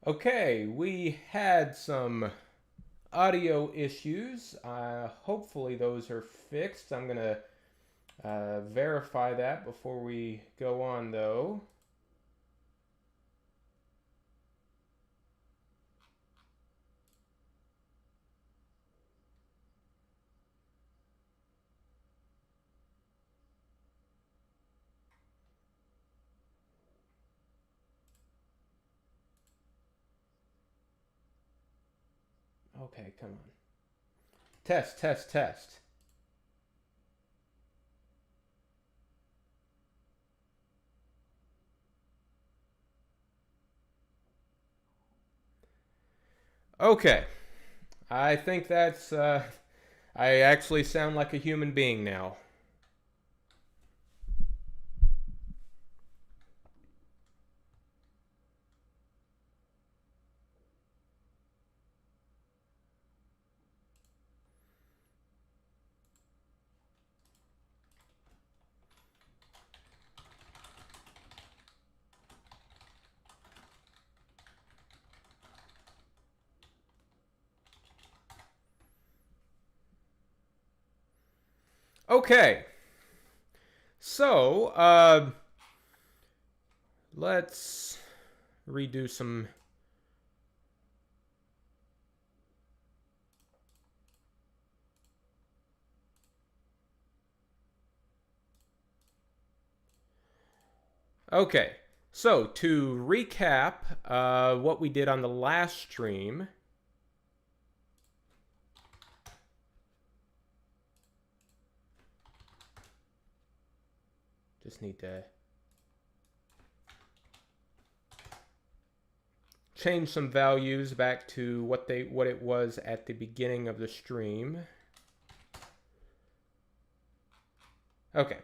Okay, we had some audio issues. Hopefully those are fixed. I'm going to verify that before we go on, though. Okay, come on. Test, test, test. Okay, I think I actually sound like a human being now. Okay, so let's redo some. Okay, so to recap what we did on the last stream. Just need to change some values back to what it was at the beginning of the stream. Okay.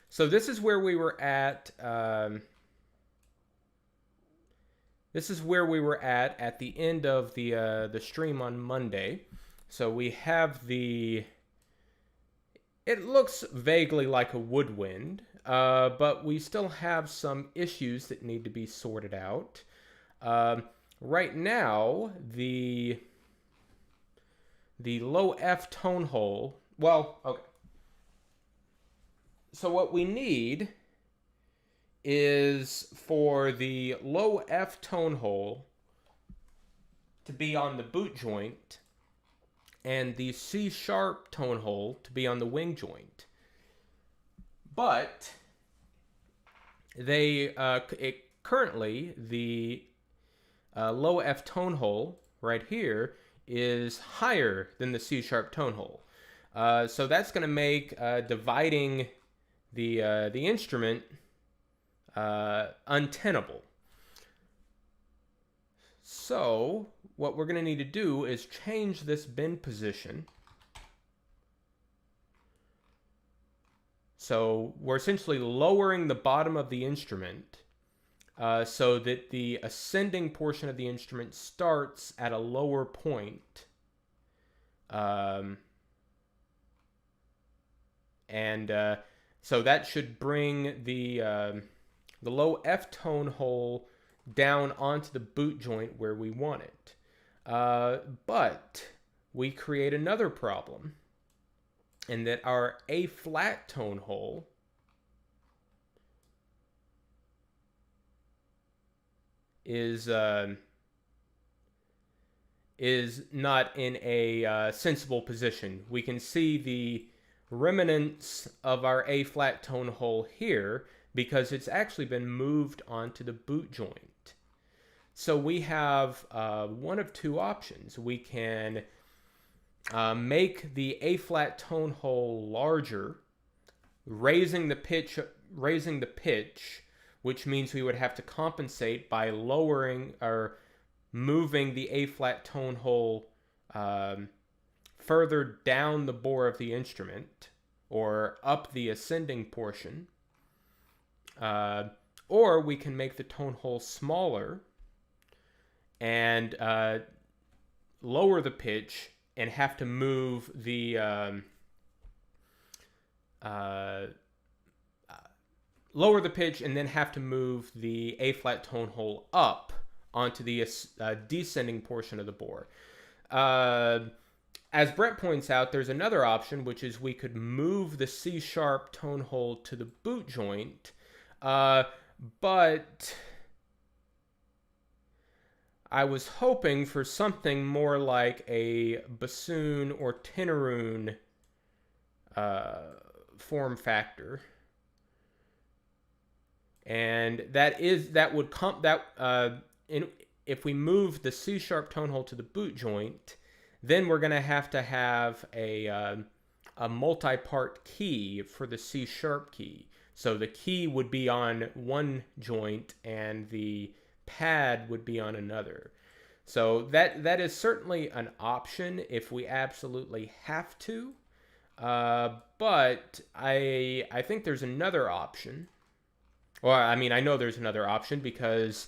So this is where we were at. This is where we were at the end of the stream on Monday. So we have the. It looks vaguely like a woodwind, but we still have some issues that need to be sorted out. Right now, the low F tone hole. Well, okay. So what we need is for the low F tone hole to be on the boot joint and the C sharp tone hole to be on the wing joint. But currently the low F tone hole right here is higher than the C sharp tone hole. So that's going to make dividing the instrument untenable. So what we're going to need to do is change this bend position. So we're essentially lowering the bottom of the instrument so that the ascending portion of the instrument starts at a lower point. So that should bring the low F tone hole down onto the boot joint where we want it. But we create another problem in that our A flat tone hole is not in a sensible position. We can see the remnants of our A flat tone hole here because it's actually been moved onto the boot joint. So we have one of two options. We can make the A flat tone hole larger, raising the pitch, which means we would have to compensate by lowering or moving the A flat tone hole further down the bore of the instrument or up the ascending portion. Or we can make the tone hole smaller and lower the pitch and have to move the lower the pitch and then have to move the A flat tone hole up onto the descending portion of the bore. As Brett points out, there's another option, which is we could move the C sharp tone hole to the boot joint, but I was hoping for something more like a bassoon or tenaroon form factor, and if we move the C sharp tone hole to the boot joint, then we're going to have a multi-part key for the C sharp key. So the key would be on one joint and the pad would be on another. So that is certainly an option if we absolutely have to. But I think there's another option. Well, I mean, I know there's another option because,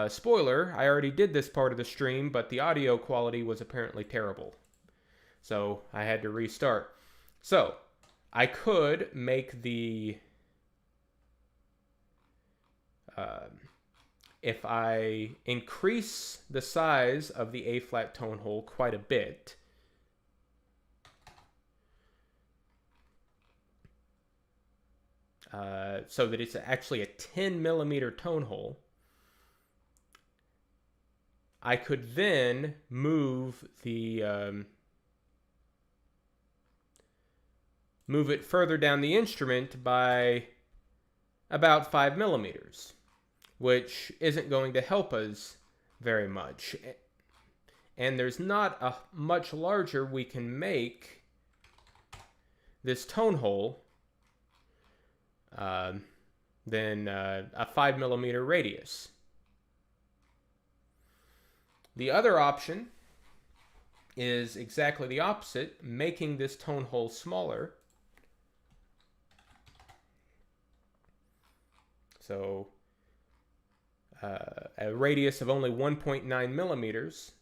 spoiler, I already did this part of the stream, but the audio quality was apparently terrible. So I had to restart. So I could make the... if I increase the size of the A flat tone hole quite a bit, so that it's actually a 10 millimeter tone hole, I could then move move it further down the instrument by about 5 millimeters, which isn't going to help us very much. And there's not a much larger we can make this tone hole than a 5 millimeter radius. The other option is exactly the opposite, making this tone hole smaller. So a radius of only 1.9 millimeters.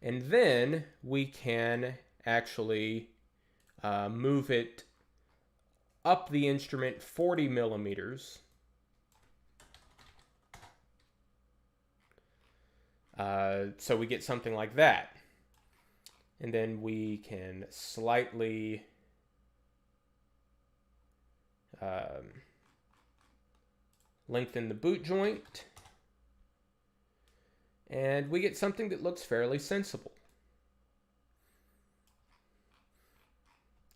And then we can actually move it up the instrument 40 millimeters. So we get something like that. And then we can slightly lengthen the boot joint. And we get something that looks fairly sensible.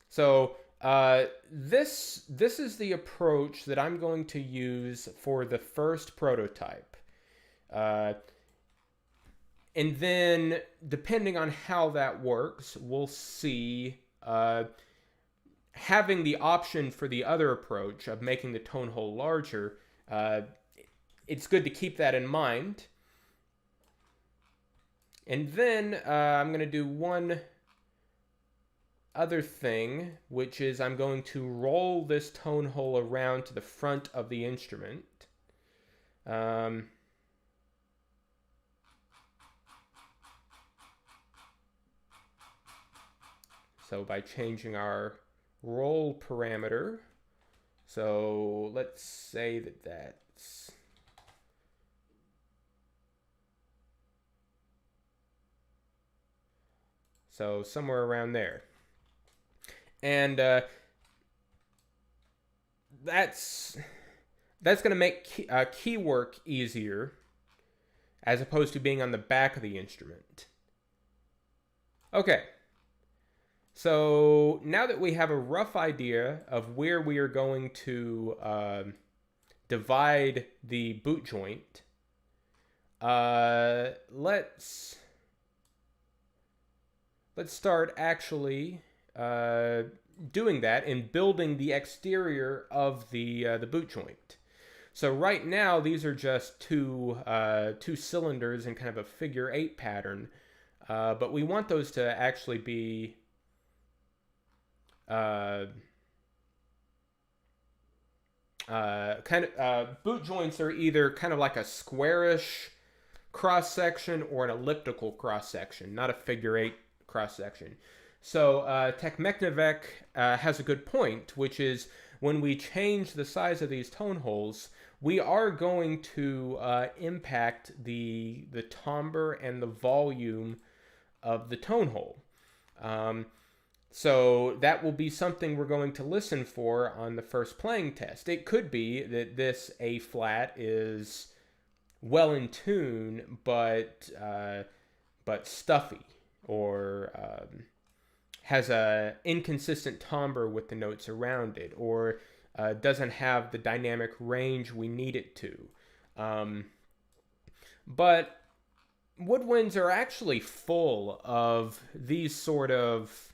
So this is the approach that I'm going to use for the first prototype. And then, depending on how that works, we'll see. Having the option for the other approach of making the tone hole larger, it's good to keep that in mind. And then I'm going to do one other thing, which is I'm going to roll this tone hole around to the front of the instrument. So by changing our roll parameter, so let's say that that's so somewhere around there. And that's going to make key work easier as opposed to being on the back of the instrument. Okay. So now that we have a rough idea of where we are going to divide the boot joint, let's start actually doing that and building the exterior of the boot joint. So right now these are just two cylinders in kind of a figure 8 pattern, but we want those to actually be boot joints are either kind of like a squarish cross section or an elliptical cross section, not a figure 8 cross section. So Tekmeknevek has a good point, which is when we change the size of these tone holes, we are going to impact the timbre and the volume of the tone hole. Um, so that will be something we're going to listen for on the first playing test. It could be that this A flat is well in tune, but stuffy, or has a inconsistent timbre with the notes around it, or doesn't have the dynamic range we need it to. But woodwinds are actually full of these sort of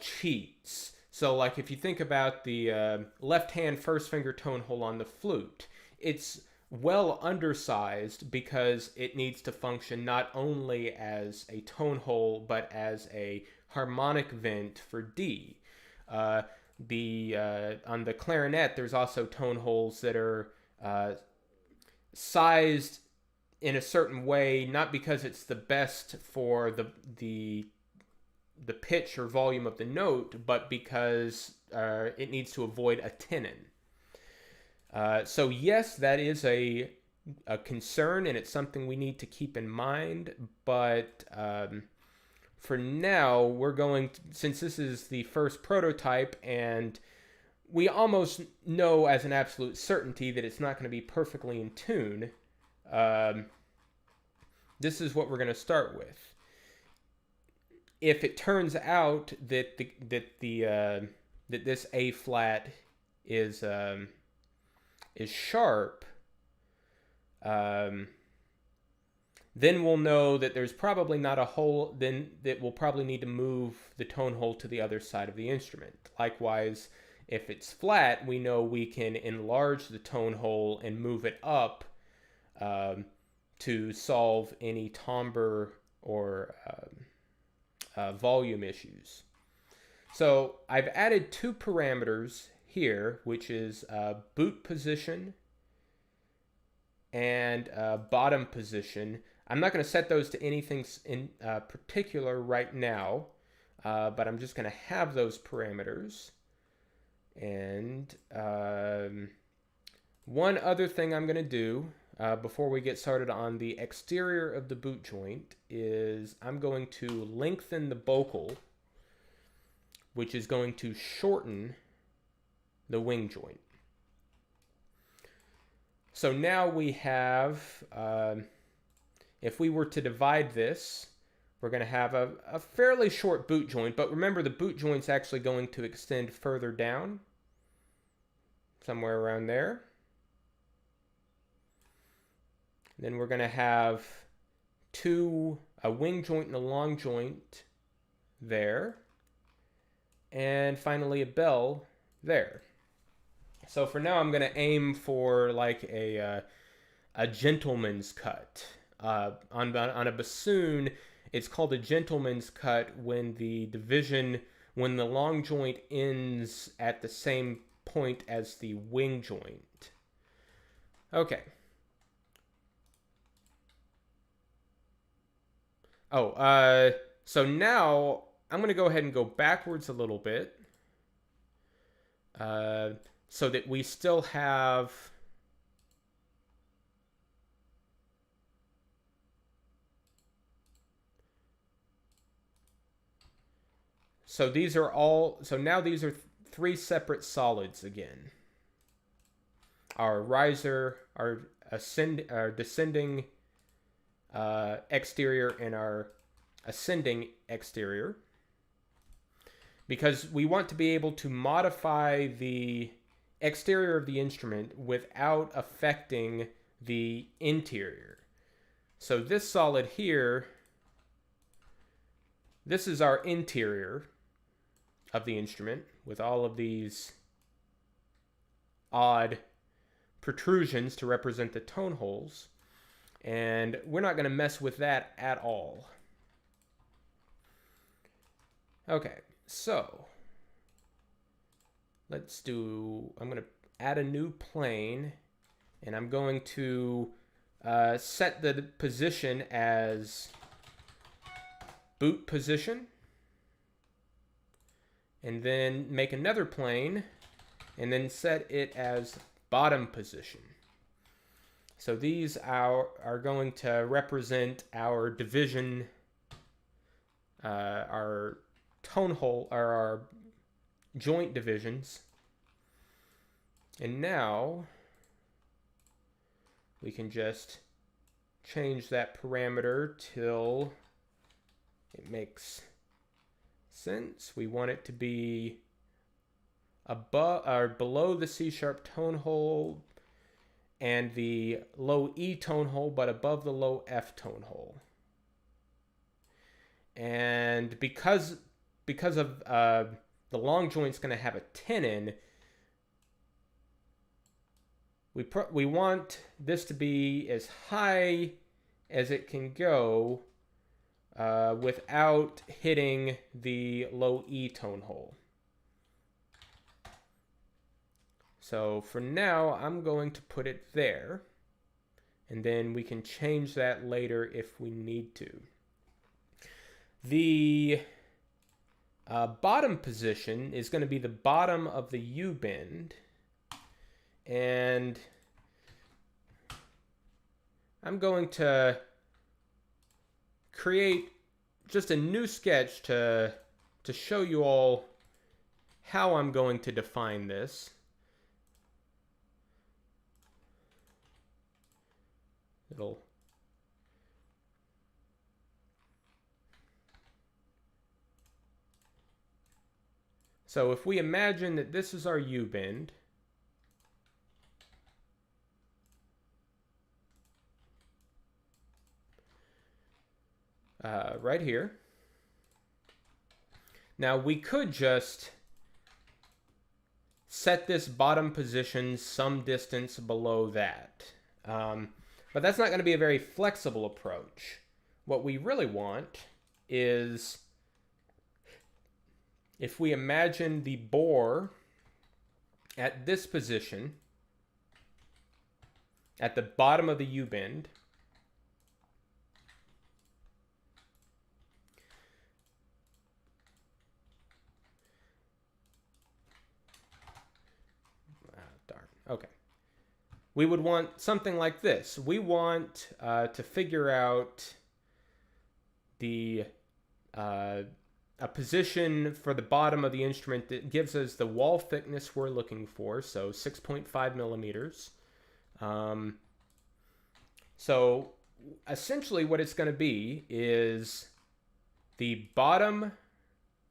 cheats. So, like if you think about the left-hand first finger tone hole on the flute, it's well undersized because it needs to function not only as a tone hole but as a harmonic vent for D. On the clarinet, there's also tone holes that are sized in a certain way, not because it's the best for the pitch or volume of the note, but because it needs to avoid a tenon. So yes, that is a concern, and it's something we need to keep in mind. But for now, we're going to, since this is the first prototype, and we almost know as an absolute certainty that it's not going to be perfectly in tune. This is what we're going to start with. If it turns out that that this A flat is sharp, then we'll know that there's probably not a hole. Then that we'll probably need to move the tone hole to the other side of the instrument. Likewise, if it's flat, we know we can enlarge the tone hole and move it up to solve any timbre or volume issues. So I've added two parameters here, which is boot position and bottom position. I'm not going to set those to anything in particular right now, but I'm just going to have those parameters. And one other thing I'm going to do before we get started on the exterior of the boot joint is I'm going to lengthen the bocal, which is going to shorten the wing joint. So now we have, if we were to divide this, we're going to have a fairly short boot joint, but remember the boot joint's actually going to extend further down, somewhere around there. Then we're going to have a wing joint and a long joint there. And finally a bell there. So for now I'm going to aim for like a gentleman's cut. On a bassoon, it's called a gentleman's cut when when the long joint ends at the same point as the wing joint. Okay. So now I'm going to go ahead and go backwards a little bit so that we still have so now these are three separate solids again. Our riser, our descending exterior, and our ascending exterior, because we want to be able to modify the exterior of the instrument without affecting the interior. So this solid here, this is our interior of the instrument with all of these odd protrusions to represent the tone holes. And we're not going to mess with that at all. Okay, so I'm going to add a new plane, and I'm going to set the position as boot position. and then make another plane, and then set it as bottom position. So these are going to represent our division, our tonehole, or our joint divisions. And now we can just change that parameter till it makes sense. We want it to be above or below the C sharp tone hole and the low E tone hole, but above the low F tone hole. And because of the long joint's going to have a tenon, we want this to be as high as it can go without hitting the low E tone hole. So for now, I'm going to put it there, and then we can change that later if we need to. The bottom position is going to be the bottom of the U-bend, and I'm going to create just a new sketch to show you all how I'm going to define this. So if we imagine that this is our U-bend, right here. Now we could just set this bottom position some distance below that. But that's not going to be a very flexible approach. What we really want is, if we imagine the bore at this position, at the bottom of the U-bend, darn, okay. We would want something like this. We want to figure out a position for the bottom of the instrument that gives us the wall thickness we're looking for, so 6.5 millimeters. So essentially what it's going to be is the bottom,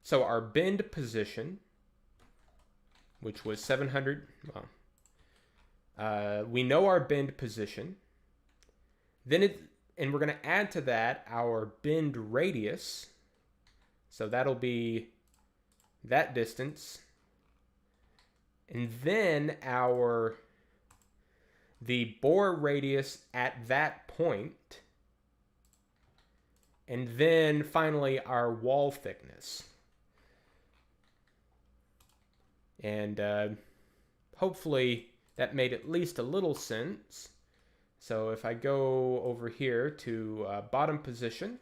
so our bend position, which was 700, well, we know our bend position. Then and we're going to add to that our bend radius. So that'll be that distance. And then the bore radius at that point. And then finally our wall thickness. And hopefully that made at least a little sense. So if I go over here to bottom position,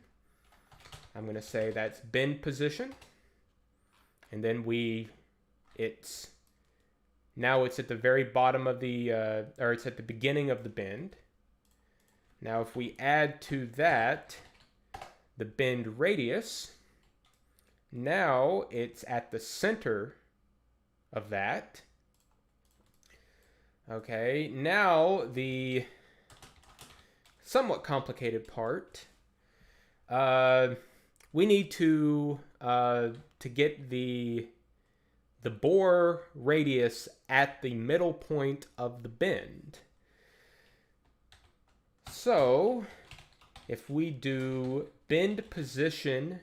I'm going to say that's bend position. And then now it's at the very bottom of the, or it's at the beginning of the bend. Now if we add to that the bend radius, now it's at the center of that. Okay, now the somewhat complicated part. We need to get the bore radius at the middle point of the bend. So if we do bend position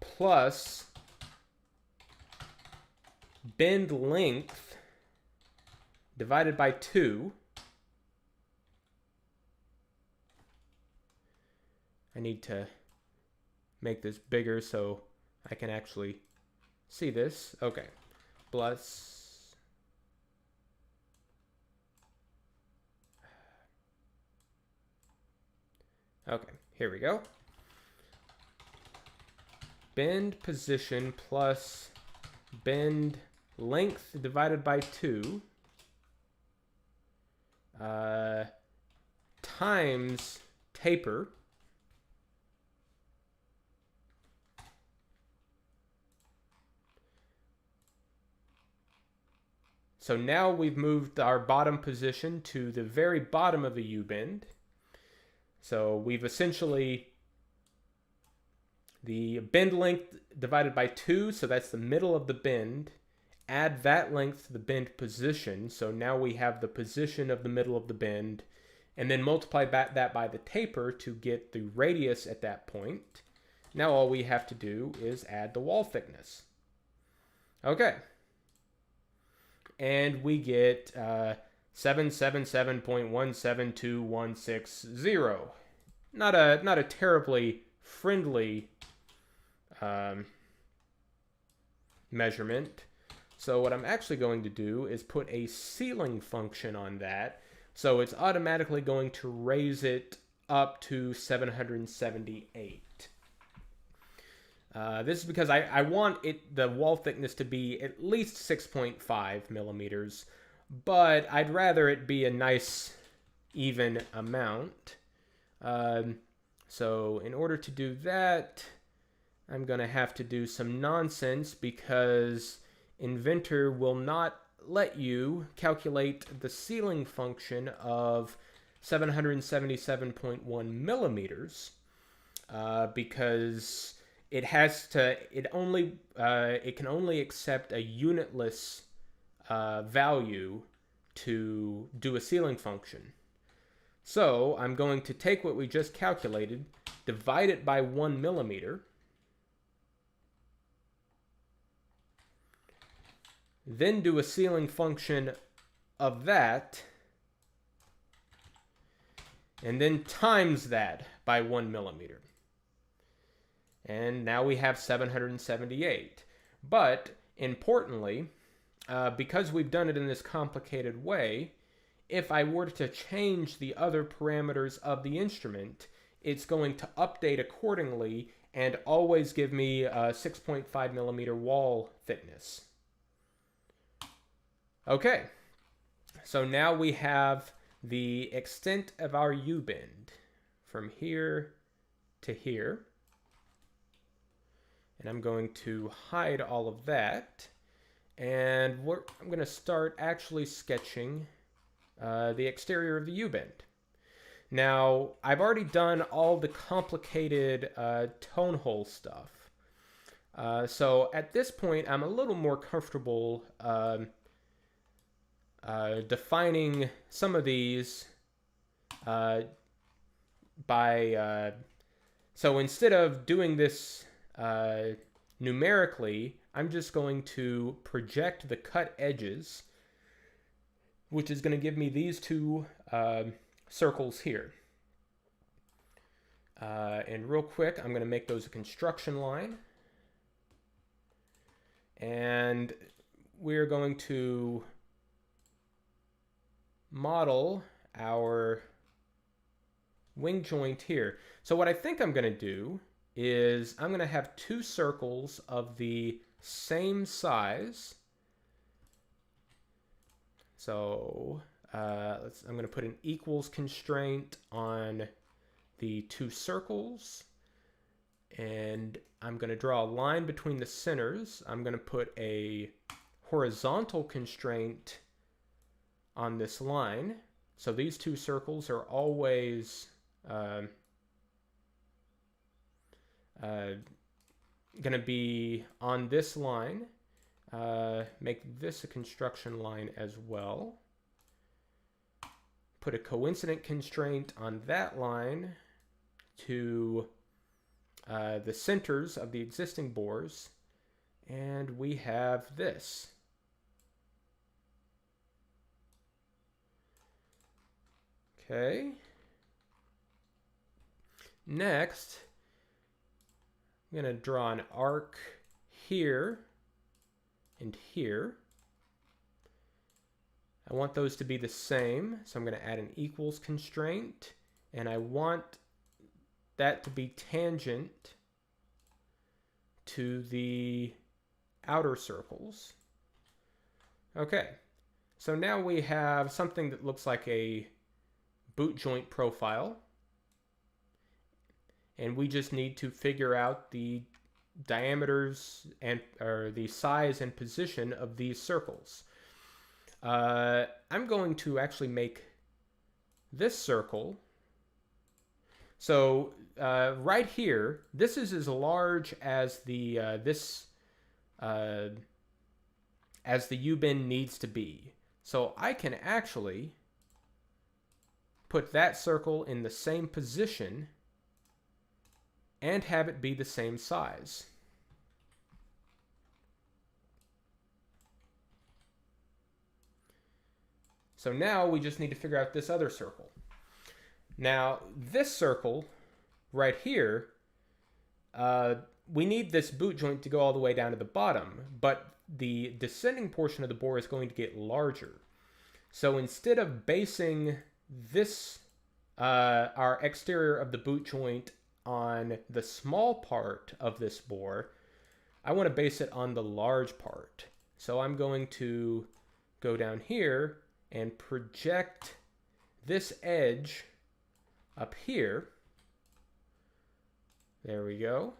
plus bend length divided by 2, I need to make this bigger so I can actually see this. Okay, plus, okay, here we go. bend position plus bend length divided by 2 times taper. So now we've moved our bottom position to the very bottom of the U-bend. So we've essentially the bend length divided by 2, so that's the middle of the bend. Add that length to the bend position, so now we have the position of the middle of the bend, and then multiply that by the taper to get the radius at that point. Now all we have to do is add the wall thickness. Okay. And we get 777.172160. Not a terribly friendly measurement. So what I'm actually going to do is put a ceiling function on that. So it's automatically going to raise it up to 778. This is because I want the wall thickness to be at least 6.5 millimeters, but I'd rather it be a nice even amount. So in order to do that, I'm going to have to do some nonsense because Inventor will not let you calculate the ceiling function of 777.1 millimeters because it can only accept a unitless value to do a ceiling function. So I'm going to take what we just calculated, divide it by 1 millimeter, then do a ceiling function of that, and then times that by 1 millimeter. And now we have 778. But importantly, because we've done it in this complicated way, if I were to change the other parameters of the instrument, it's going to update accordingly and always give me a 6.5 millimeter wall thickness. Okay, so now we have the extent of our U-bend from here to here. And I'm going to hide all of that. And I'm going to start actually sketching the exterior of the U-bend. Now, I've already done all the complicated tonehole stuff. So at this point, I'm a little more comfortable defining some of these so instead of doing this numerically, I'm just going to project the cut edges, which is going to give me these two circles here. And real quick, I'm going to make those a construction line. And we're going to model our wing joint here. So what I think I'm going to do is I'm going to have two circles of the same size. So I'm going to put an equals constraint on the two circles, and I'm going to draw a line between the centers. I'm going to put a horizontal constraint on this line. So these two circles are always going to be on this line. Make this a construction line as well. Put a coincident constraint on that line to the centers of the existing bores, and we have this. Okay. Next, I'm going to draw an arc here and here. I want those to be the same, so I'm going to add an equals constraint, and I want that to be tangent to the outer circles. Okay, so now we have something that looks like a boot joint profile, and we just need to figure out the diameters and or the size and position of these circles. I'm going to actually make this circle. So right here, this is as large as the as the U-bend needs to be. So I can actually put that circle in the same position and have it be the same size. So now we just need to figure out this other circle. Now, this circle right here, we need this boot joint to go all the way down to the bottom, but the descending portion of the bore is going to get larger. So instead of basing this, our exterior of the boot joint on the small part of this bore, I want to base it on the large part. So I'm going to go down here and project this edge up here. There we go.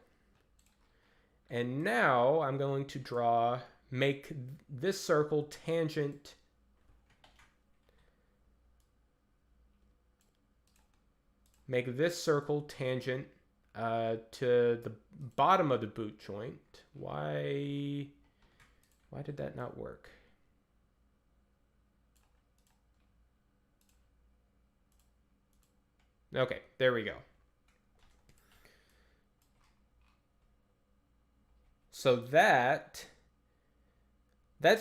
And now I'm going to make this circle tangent to the bottom of the boot joint. Why did that not work? Okay, there we go. So that's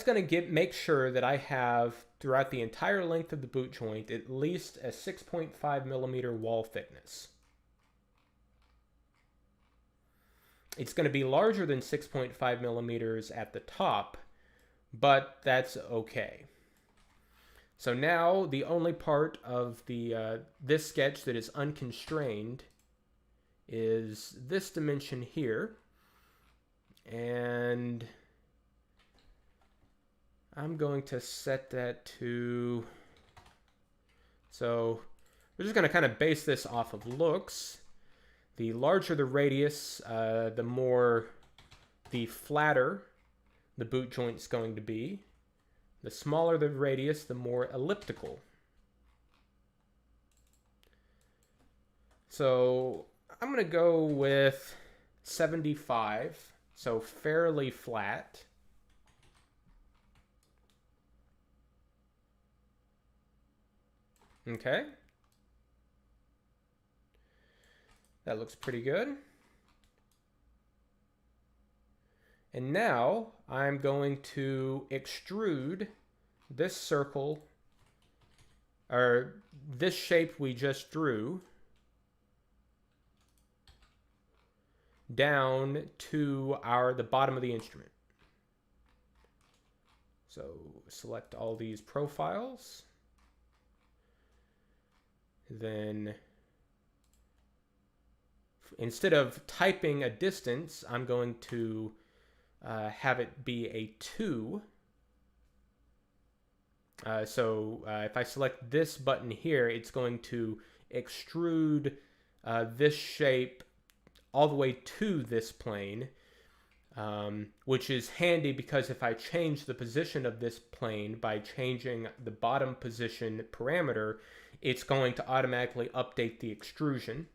going to make sure that I have, throughout the entire length of the boot joint, at least a 6.5 millimeter wall thickness. It's going to be larger than 6.5 millimeters at the top, but that's okay. So now the only part of the this sketch that is unconstrained is this dimension here. And I'm going to set that to, so we're just going to kind of base this off of looks. The larger the radius, the flatter the boot joint's going to be. The smaller the radius, the more elliptical. So I'm going to go with 75, so fairly flat. Okay. That looks pretty good. And now I'm going to extrude this circle, or this shape we just drew, down to the bottom of the instrument. So select all these profiles. Then instead of typing a distance, I'm going to have it be a 2. If I select this button here, it's going to extrude this shape all the way to this plane, which is handy because if I change the position of this plane by changing the bottom position parameter, it's going to automatically update the extrusion.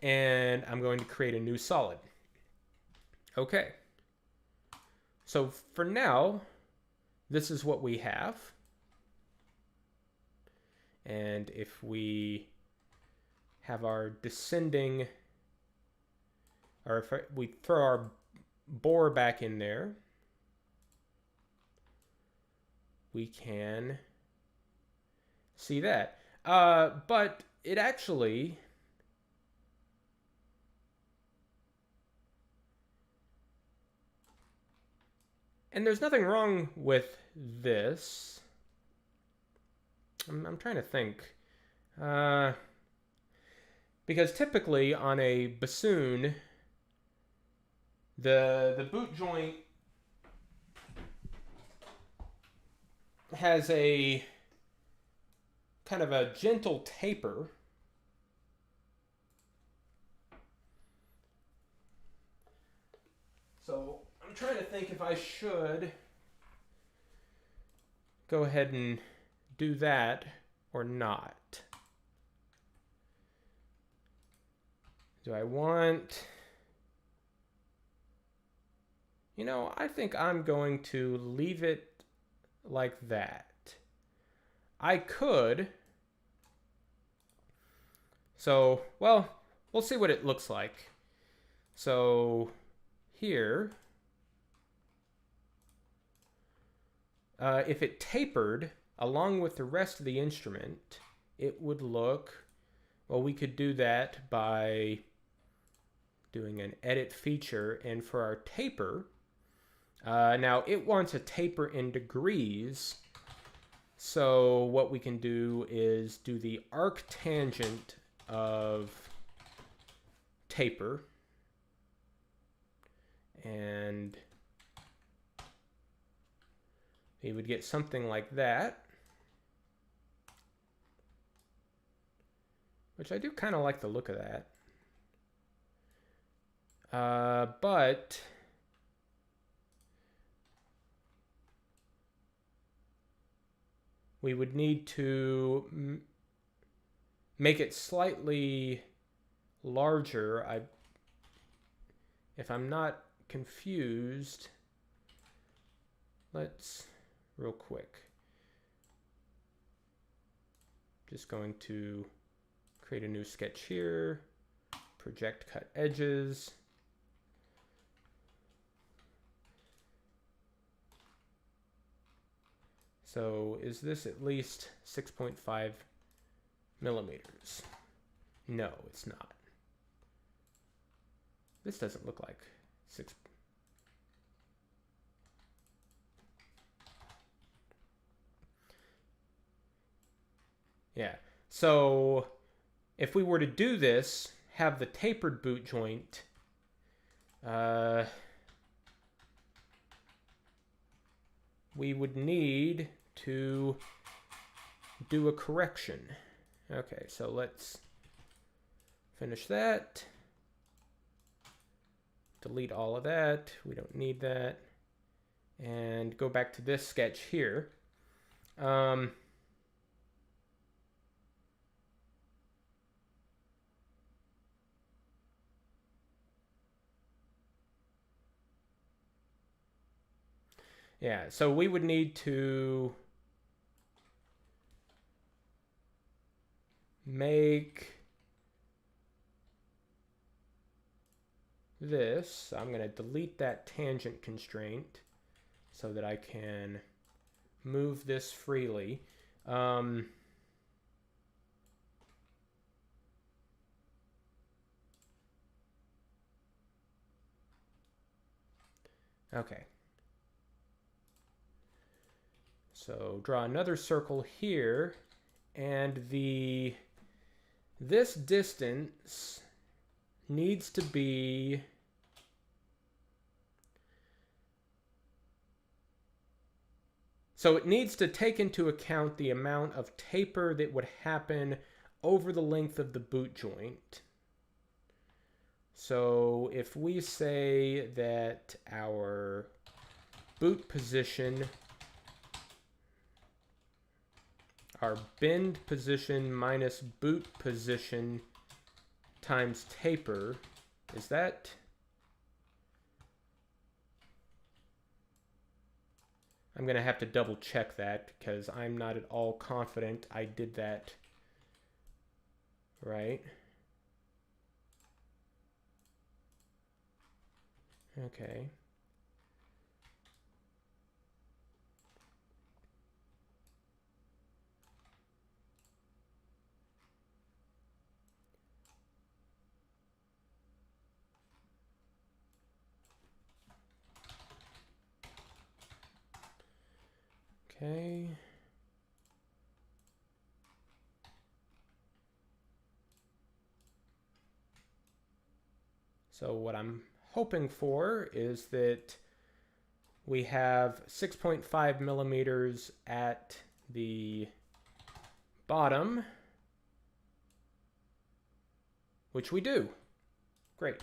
And I'm going to create a new solid. Okay. So for now, this is what we have. And if we have our descending, or if we throw our bore back in there, we can see that. But it actually, and there's nothing wrong with this. I'm trying to think. Because typically on a bassoon, The boot joint has a kind of a gentle taper. So I'm trying to think if I should go ahead and do that or not. Do I want... You know, I think I'm going to leave it like that. I could... So, well, we'll see what it looks like. So, here... if it tapered along with the rest of the instrument, it would look... Well, we could do that by doing an edit feature. And for our taper... now, it wants a taper in degrees. So what we can do is do the arctangent of taper. And we would get something like that. Which I do kind of like the look of that. But... we would need to make it slightly larger. If I'm not confused, let's real quick. Just going to create a new sketch here, project cut edges. So is this at least 6.5 millimeters? No, it's not. This doesn't look like 6. Yeah, so if we were to do this, have the tapered boot joint, we would need to do a correction. Okay, so let's finish that. Delete all of that. We don't need that. And go back to this sketch here. Yeah, so we would need to make this. I'm going to delete that tangent constraint so that I can move this freely. Okay. So draw another circle here, and this distance needs to be so it needs to take into account the amount of taper that would happen over the length of the boot joint. So if we say that our boot position, our bend position minus boot position times taper, is that... I'm going to have to double check that because I'm not at all confident I did that right. Okay. Okay. So what I'm hoping for is that we have 6.5 millimeters at the bottom, which we do. Great.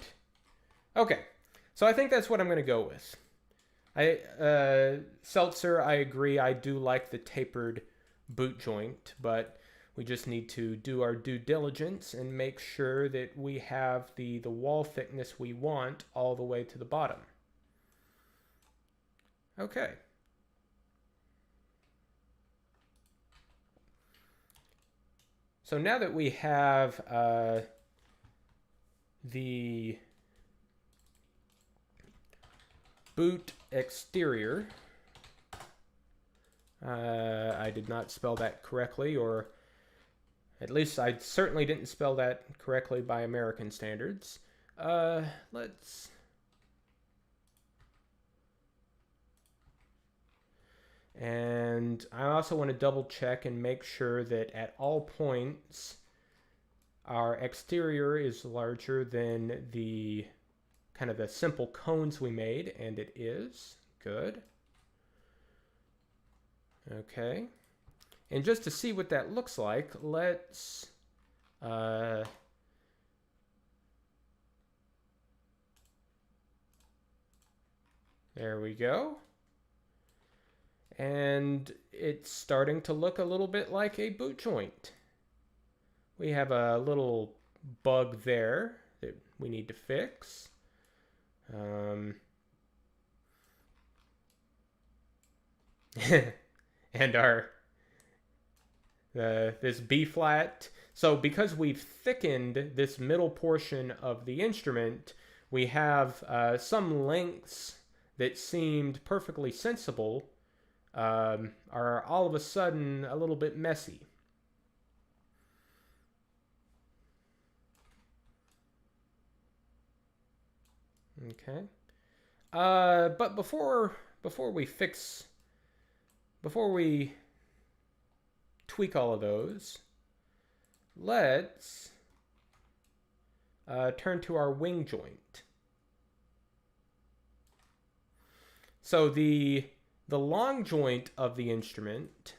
Okay, so I think that's what I'm going to go with. Seltzer, I agree. I do like the tapered boot joint, but we just need to do our due diligence and make sure that we have the wall thickness we want all the way to the bottom. Okay. So now that we have the boot exterior, I did not spell that correctly, or at least I certainly didn't spell that correctly by American standards. Let's... And I also want to double check and make sure that at all points our exterior is larger than the kind of the simple cones we made, and it is. Good. Okay. And just to see what that looks like, let's there we go. And it's starting to look a little bit like a boot joint. We have a little bug there that we need to fix. And our this B flat. So because we've thickened this middle portion of the instrument, we have some lengths that seemed perfectly sensible are all of a sudden a little bit messy. Okay. But before we tweak all of those, let's turn to our wing joint. So the long joint of the instrument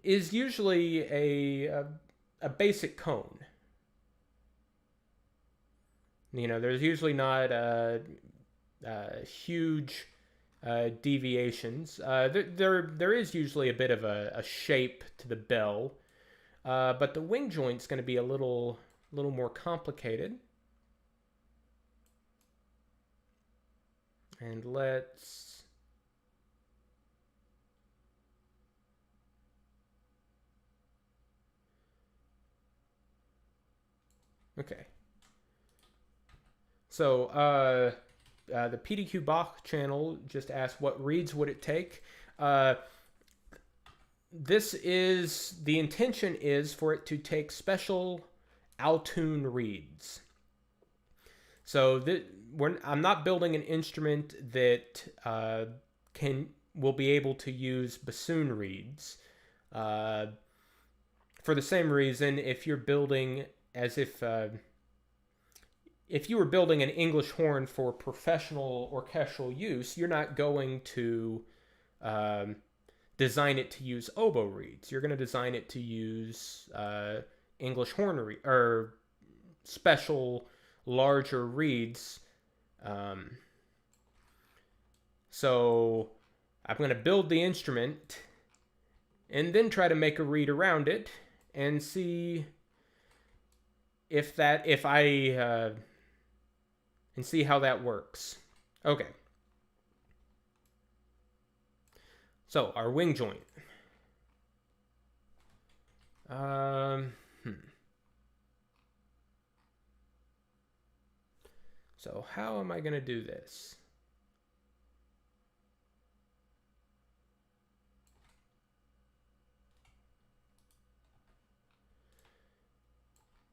is usually a basic cone. You know, there's usually not huge deviations. There is usually a bit of a shape to the bell, but the wing joint's going to be a little more complicated. And let's okay. So the PDQ Bach channel just asked what reeds would it take. This is the intention is for it to take special Altoon reeds. So I'm not building an instrument that will be able to use bassoon reeds. For the same reason, if you're building as if you were building an English horn for professional orchestral use, you're not going to design it to use oboe reeds. You're going to design it to use English horn or special larger reeds. So I'm going to build the instrument and then try to make a reed around it and see and see how that works. Okay. So our wing joint. So how am I going to do this?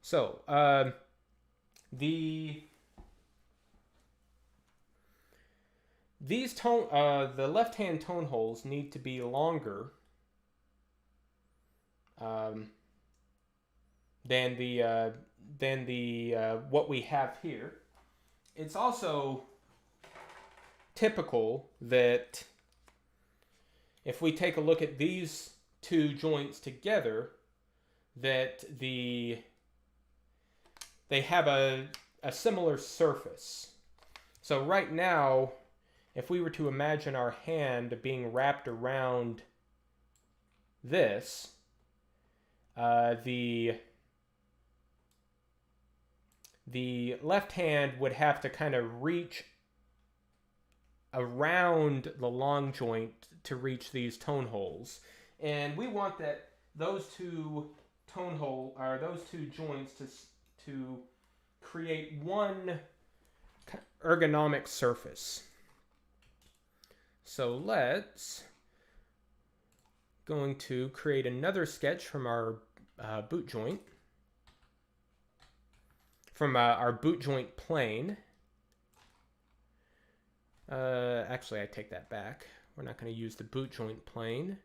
So the left-hand tone holes need to be longer than the than the what we have here. It's also typical that if we take a look at these two joints together, that they have a similar surface. So right now, if we were to imagine our hand being wrapped around this, the left hand would have to kind of reach around the long joint to reach these tone holes. And we want that those two those two joints to create one ergonomic surface. So let's going to create another sketch from our boot joint, from our boot joint plane. Actually, I take that back. We're not going to use the boot joint plane.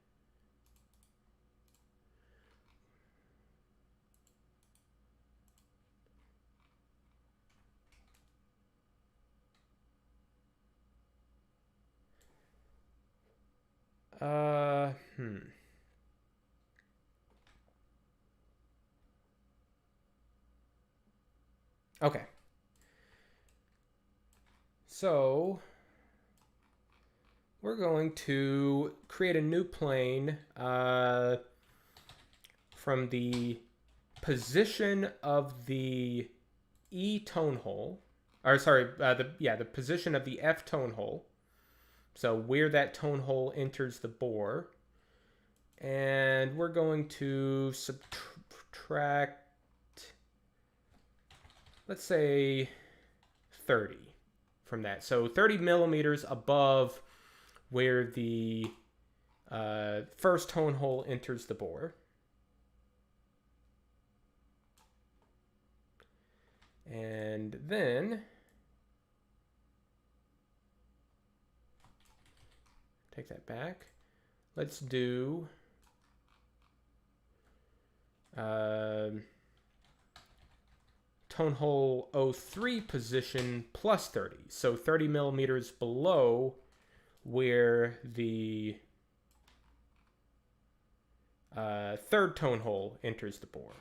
Uh, hmm. Okay. So we're going to create a new plane from the position of the E tone hole, or sorry, the position of the F tone hole. So where that tone hole enters the bore, and we're going to subtract, let's say 30 from that. So 30 millimeters above where the first tone hole enters the bore. And then take that back. Let's do tone hole 03 position plus 30. So 30 millimeters below where the third tone hole enters the bore.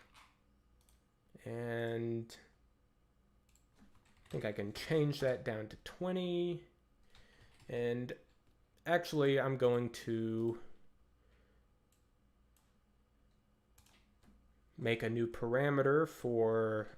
And I think I can change that down to 20. And actually, I'm going to make a new parameter for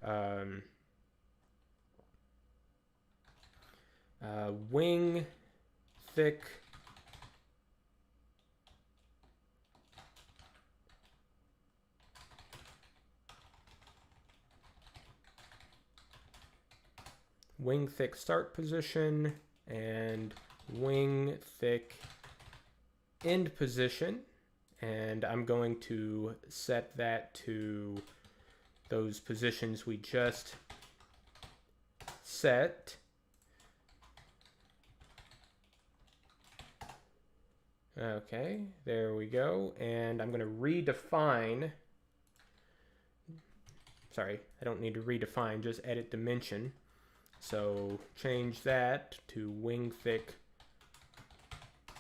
wing thick start position and wing thick end position, and I'm going to set that to those positions we just set. Okay, there we go. And I'm going to redefine, sorry, I don't need to redefine, just edit dimension. So change that to wing thick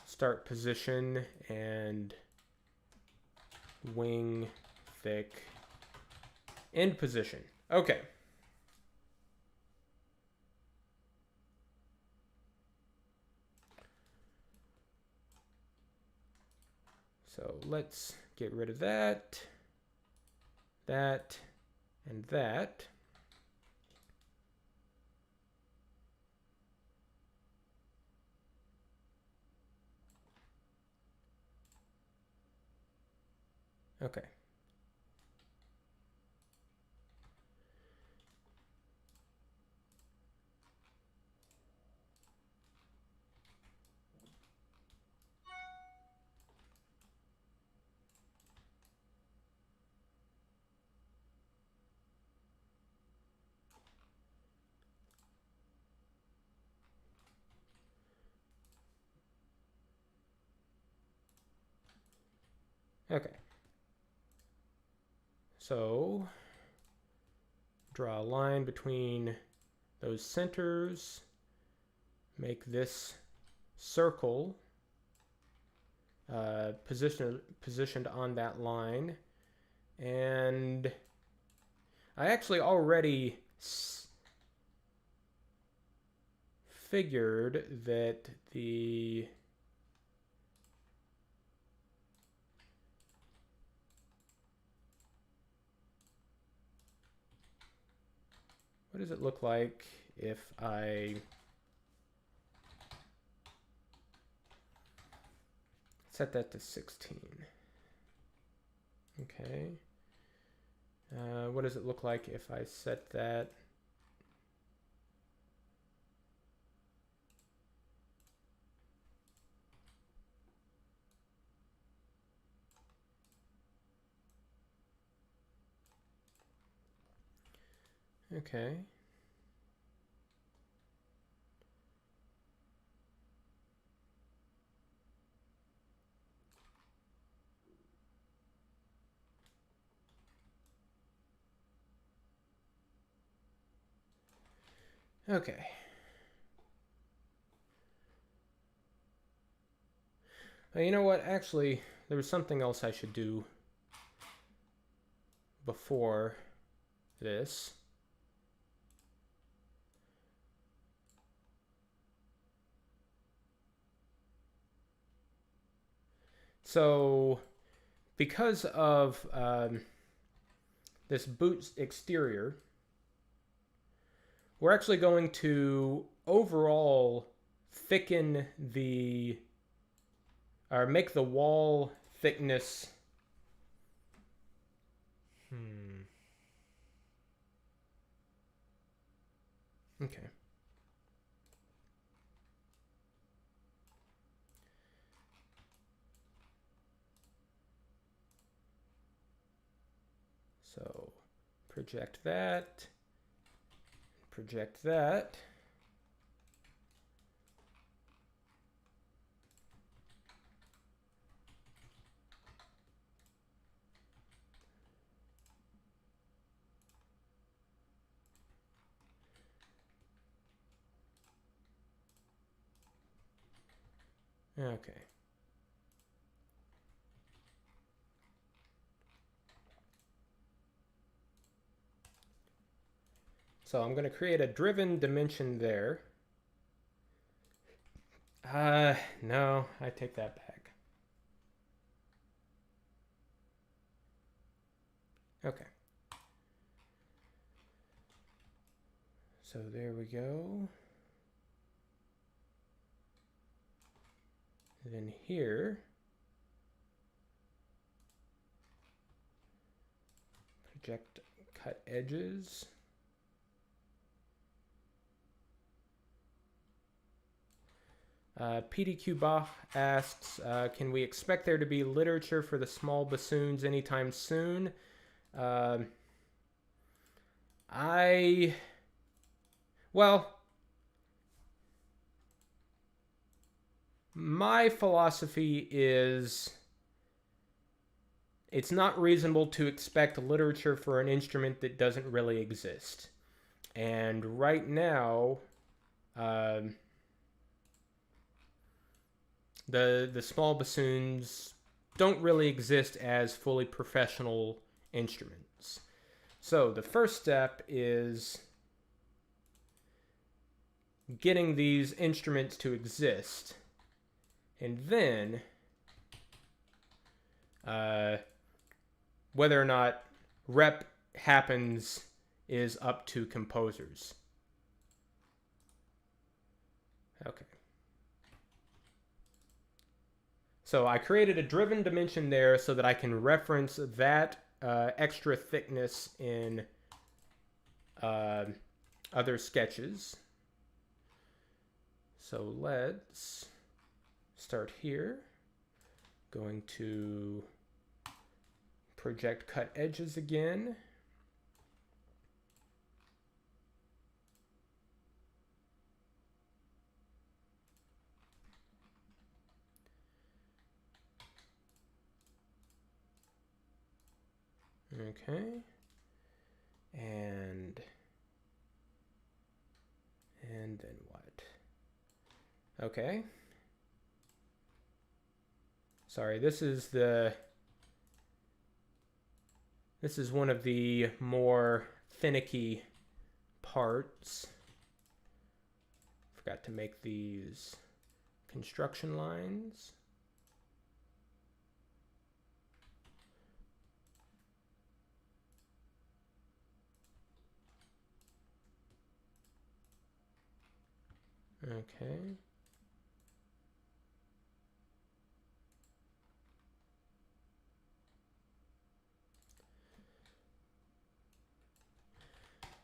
start position and wing thick end position. Okay. So let's get rid of that, that, and that. Okay. Okay. So Draw a line between those centers. Make this circle positioned on that line. And I actually already figured that the what does it look like if I set that to 16? Okay. What does it look like if I set that? Okay. Okay. You know what? Actually, there was something else I should do before this. So, because of this boot exterior, we're actually going to overall thicken the, or make the wall thickness. Okay. So project that, project that. Okay. So I'm going to create a driven dimension there. No, I take that back. Okay. So there we go. Then here, project cut edges. PDQ Bach asks, can we expect there to be literature for the small bassoons anytime soon? Well, my philosophy is it's not reasonable to expect literature for an instrument that doesn't really exist. And right now, the small bassoons don't really exist as fully professional instruments. So the first step is getting these instruments to exist. And then, whether or not rep happens is up to composers. Okay. So I created a driven dimension there so that I can reference that extra thickness in other sketches. So let's start here. Going to project cut edges again. Okay. And then what? Okay. Sorry, this is one of the more finicky parts. Forgot to make these construction lines. Okay.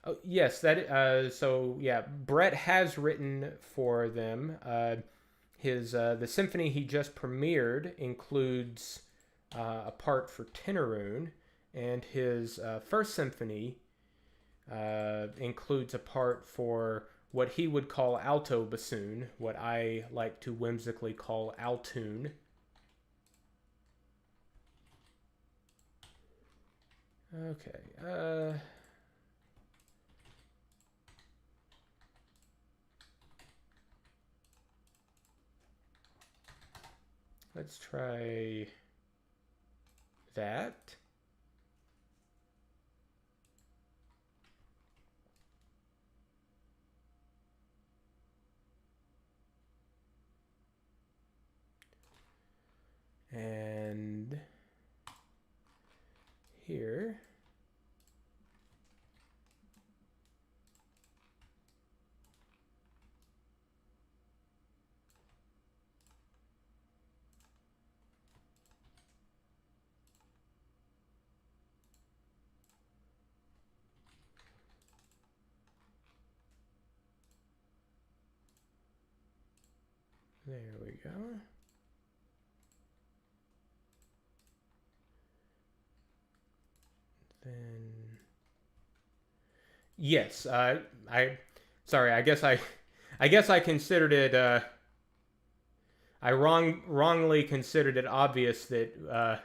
Oh, yes, that so yeah, Brett has written for them. His the symphony he just premiered includes a part for Tenorune, and his first symphony includes a part for what he would call alto bassoon, what I like to whimsically call Altoon. Okay. Let's try that. And here. There we go. Then yes, I sorry. I guess I considered it. I wrongly considered it obvious that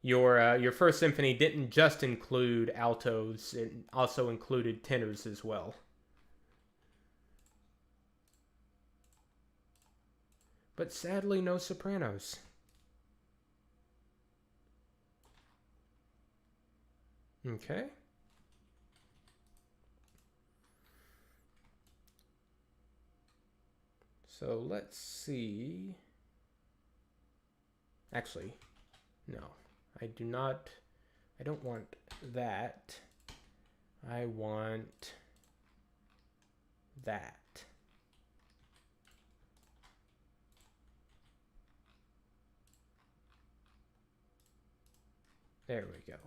your first symphony didn't just include altos; it also included tenors as well. But sadly, no sopranos. Okay. So let's see. Actually, no. I do not. I don't want that. I want that. There we go.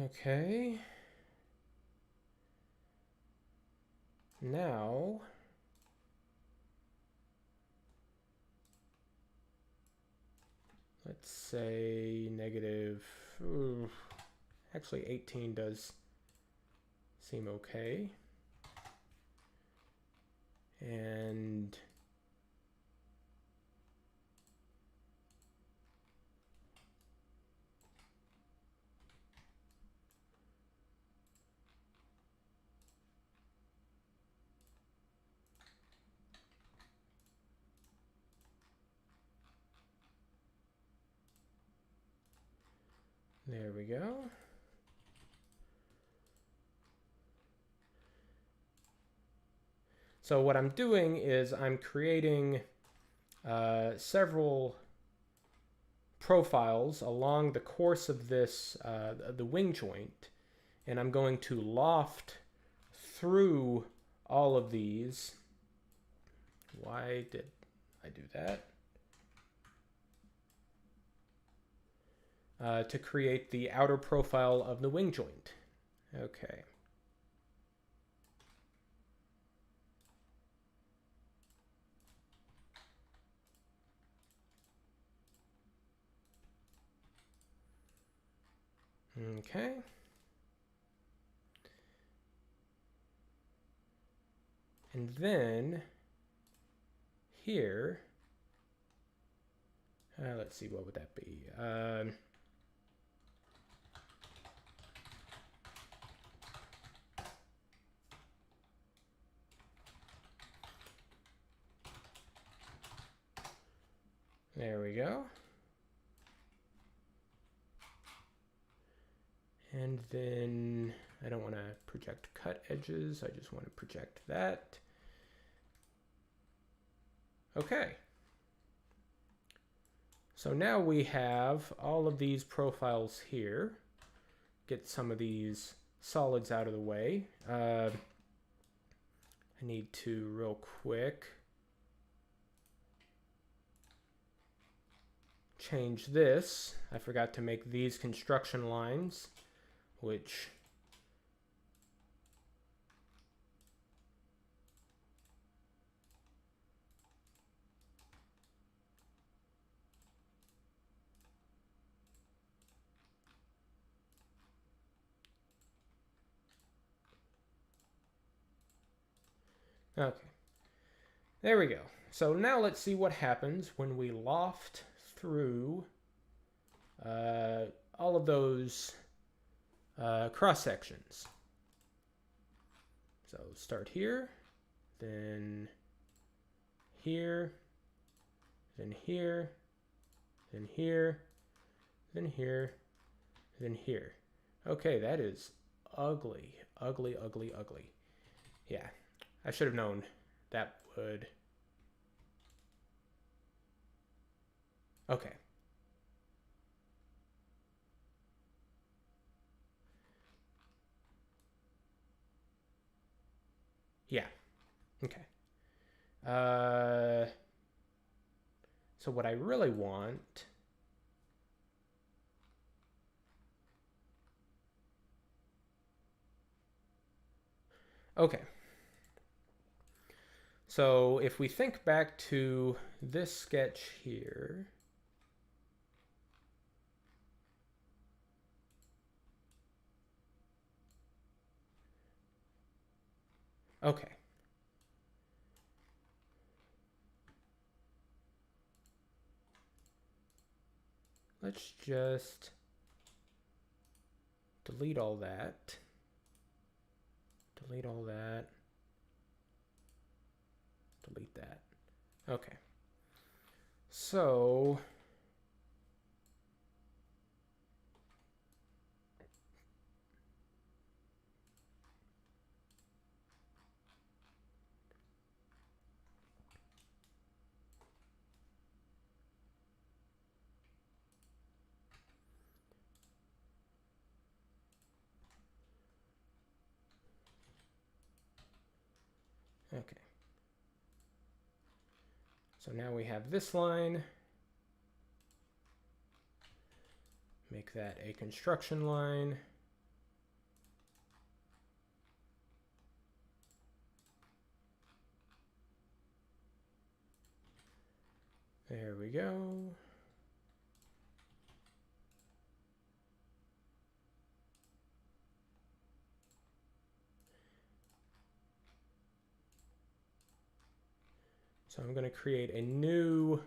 Okay. Now, let's say negative. Actually, 18 does seem okay. And there we go. So what I'm doing is I'm creating several profiles along the course of this, the wing joint, and I'm going to loft through all of these. Why did I do that? To create the outer profile of the wing joint. Okay. Okay. And then here, let's see, what would that be? There we go. And then I don't want to project cut edges. I just want to project that. Okay. So now we have all of these profiles here. Get some of these solids out of the way. I need to real quick change this. I forgot to make these construction lines, which okay. There we go. So now let's see what happens when we loft through all of those cross sections. So start here, then here, then here, then here, then here, then here. Okay, that is ugly, ugly, ugly, ugly. Yeah, I should have known that would. Okay. Yeah. Okay. So what I really want. Okay. So if we think back to this sketch here. Okay. Let's just delete all that. Delete all that. Delete that. Okay. So okay. So now we have this line. Make that a construction line. There we go. So I'm going to create a new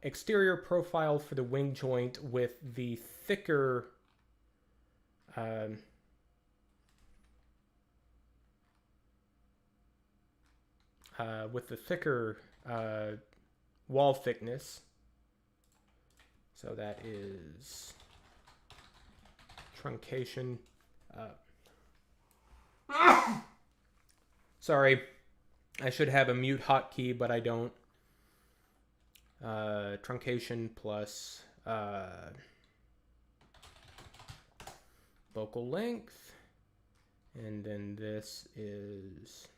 exterior profile for the wing joint with the thicker wall thickness. So that is truncation. Sorry, I should have a mute hotkey, but I don't. Truncation plus focal length. And then this is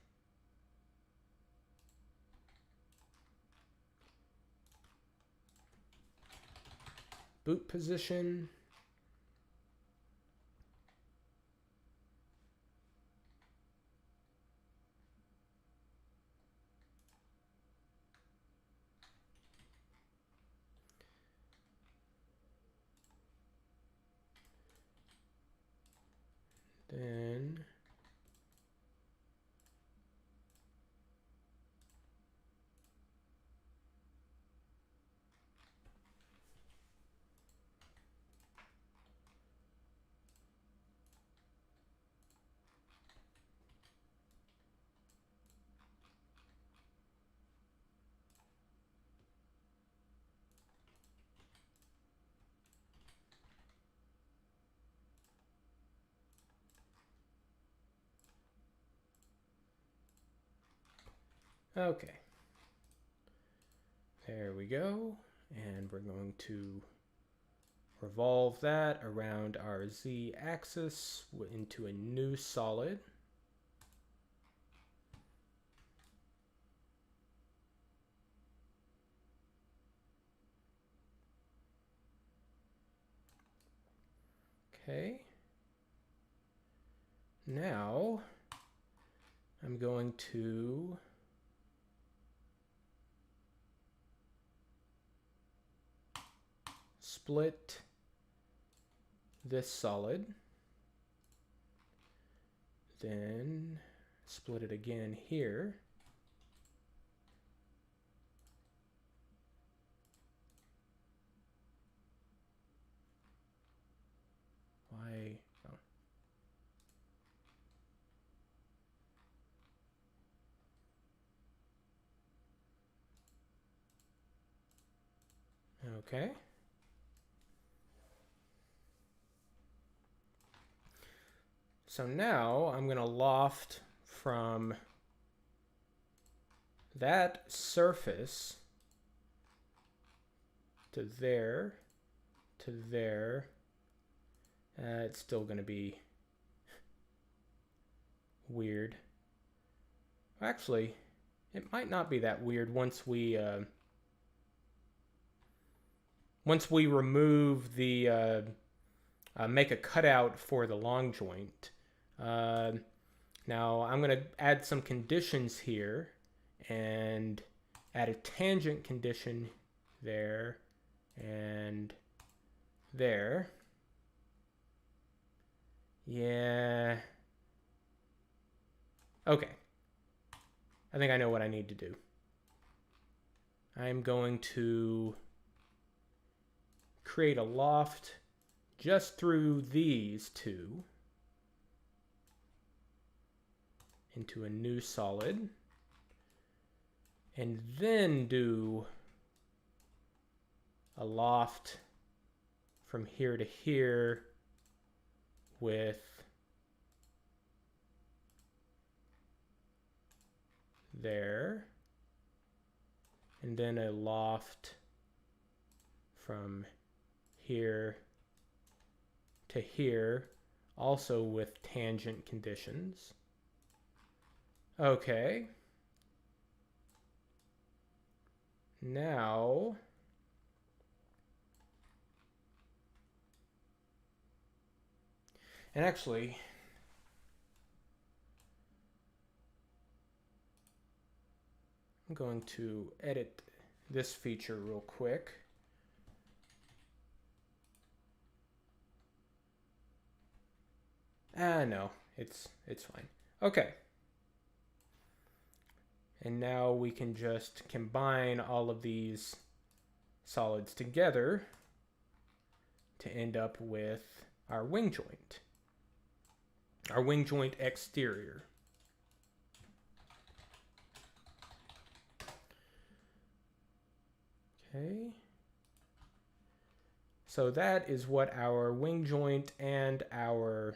boot position. Then Okay. There we go. And we're going to revolve that around our z-axis into a new solid. Okay. Now I'm going to split this solid, then split it again here. Why? Oh. Okay. So now I'm going to loft from that surface to there to there. It's still going to be weird. Actually, it might not be that weird once we remove the make a cutout for the long joint. Now I'm going to add some conditions here and add a tangent condition there and there. Yeah. Okay. I think I know what I need to do. I'm going to create a loft just through these two into a new solid, and then do a loft from here to here with there, and then a loft from here to here, also with tangent conditions. Okay. Now and actually I'm going to edit this feature real quick. No, it's fine. Okay. And now we can just combine all of these solids together to end up with our wing joint. Our wing joint exterior. Okay. So that is what our wing joint and our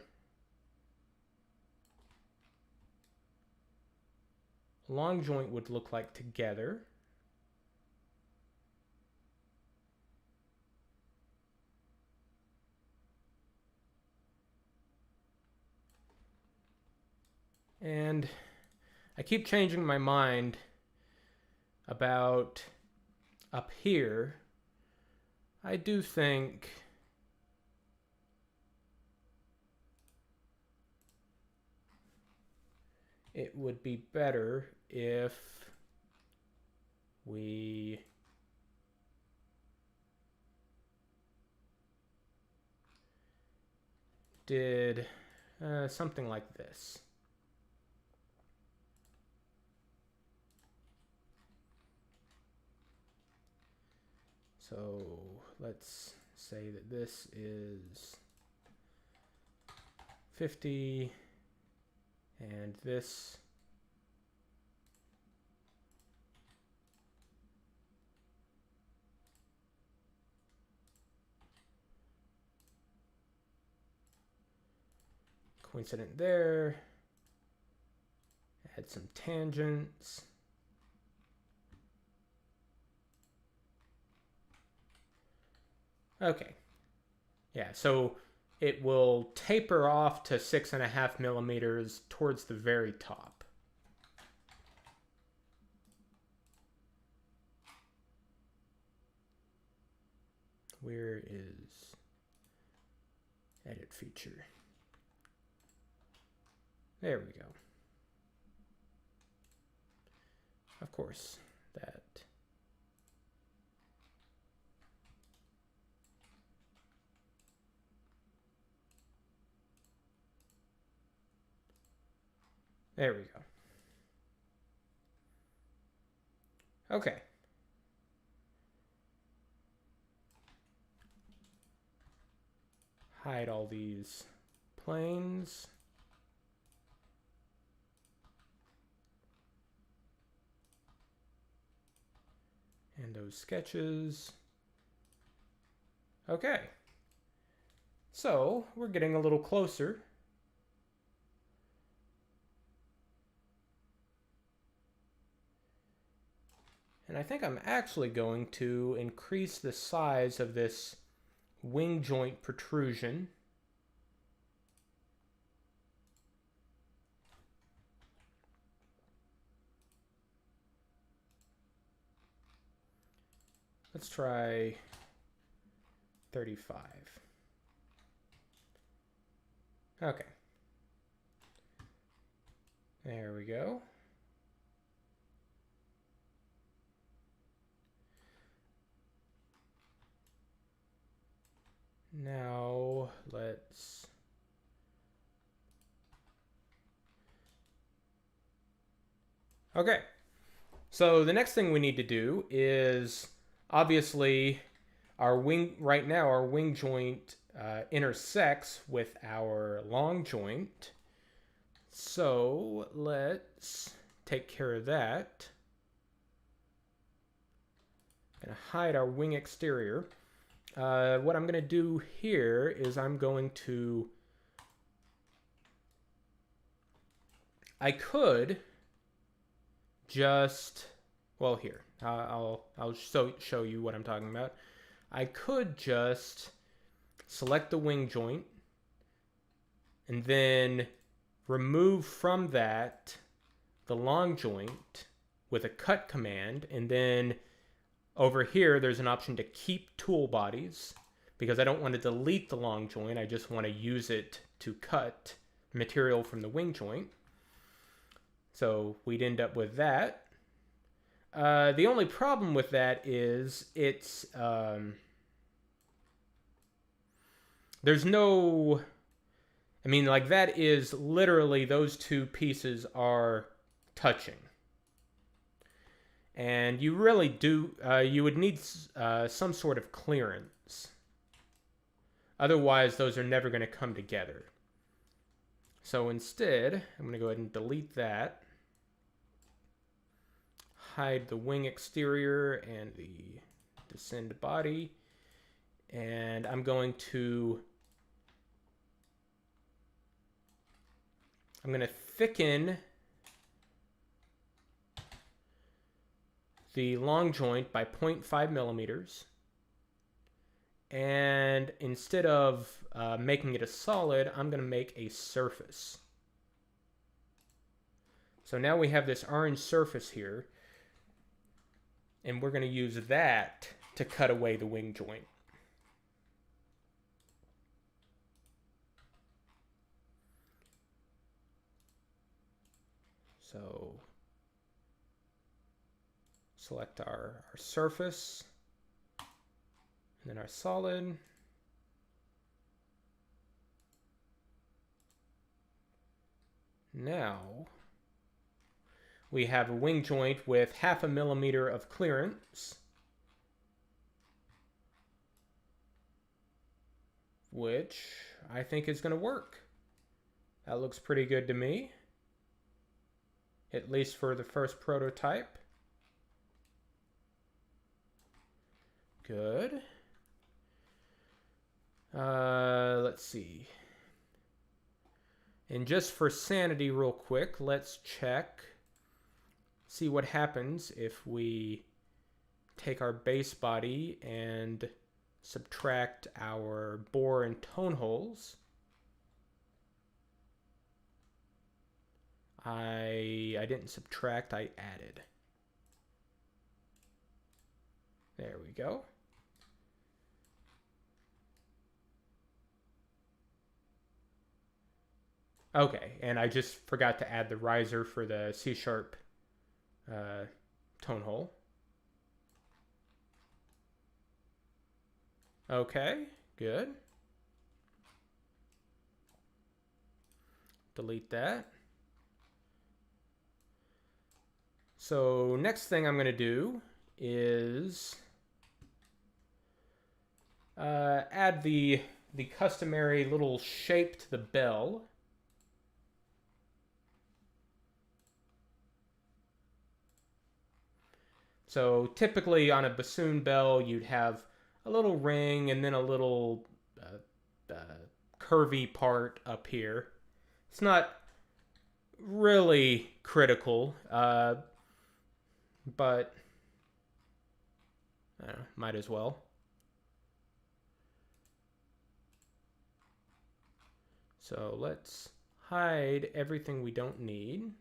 long joint would look like together. And I keep changing my mind about up here. I do think it would be better if we did something like this. So let's say that this is 50 and this coincident there. Add some tangents. Okay. Yeah, so it will taper off to 6.5 millimeters towards the very top. Where is edit feature? There we go. Of course, that. There we go. Okay. Hide all these planes. And those sketches. Okay. So, we're getting a little closer. And I think I'm actually going to increase the size of this wing joint protrusion. Let's try 35. Okay. There we go. Now let's okay. So the next thing we need to do is obviously our wing right now our wing joint intersects with our long joint. So let's take care of that. I'm going to hide our wing exterior. What I'm going to do here is I'm going to I could just well here I'll show you what I'm talking about. I could just select the wing joint and then remove from that the long joint with a cut command, and then over here there's an option to keep tool bodies because I don't want to delete the long joint, I just want to use it to cut material from the wing joint. So we'd end up with that. The only problem with that is it's there's no, I mean, like that is literally those two pieces are touching. And you really do, you would need some sort of clearance. Otherwise, those are never going to come together. So instead, I'm going to go ahead and delete that. Hide the wing exterior and the descend body. And I'm going to thicken the long joint by 0.5 millimeters. And instead of making it a solid, I'm going to make a surface. So now we have this orange surface here. And we're going to use that to cut away the wing joint. So select our surface, and then our solid. Now we have a wing joint with 0.5 millimeter of clearance, which I think is going to work. That looks pretty good to me, at least for the first prototype. Good. Let's see. And just for sanity real quick, let's check, see what happens if we take our base body and subtract our bore and tone holes. I didn't subtract, I added. There we go. Okay, and I just forgot to add the riser for the C sharp tone hole. Okay, good. Delete that. So next thing I'm going to do is add the customary little shape to the bell. So typically on a bassoon bell, you'd have a little ring and then a little curvy part up here. It's not really critical, but I don't know, might as well. So let's hide everything we don't need.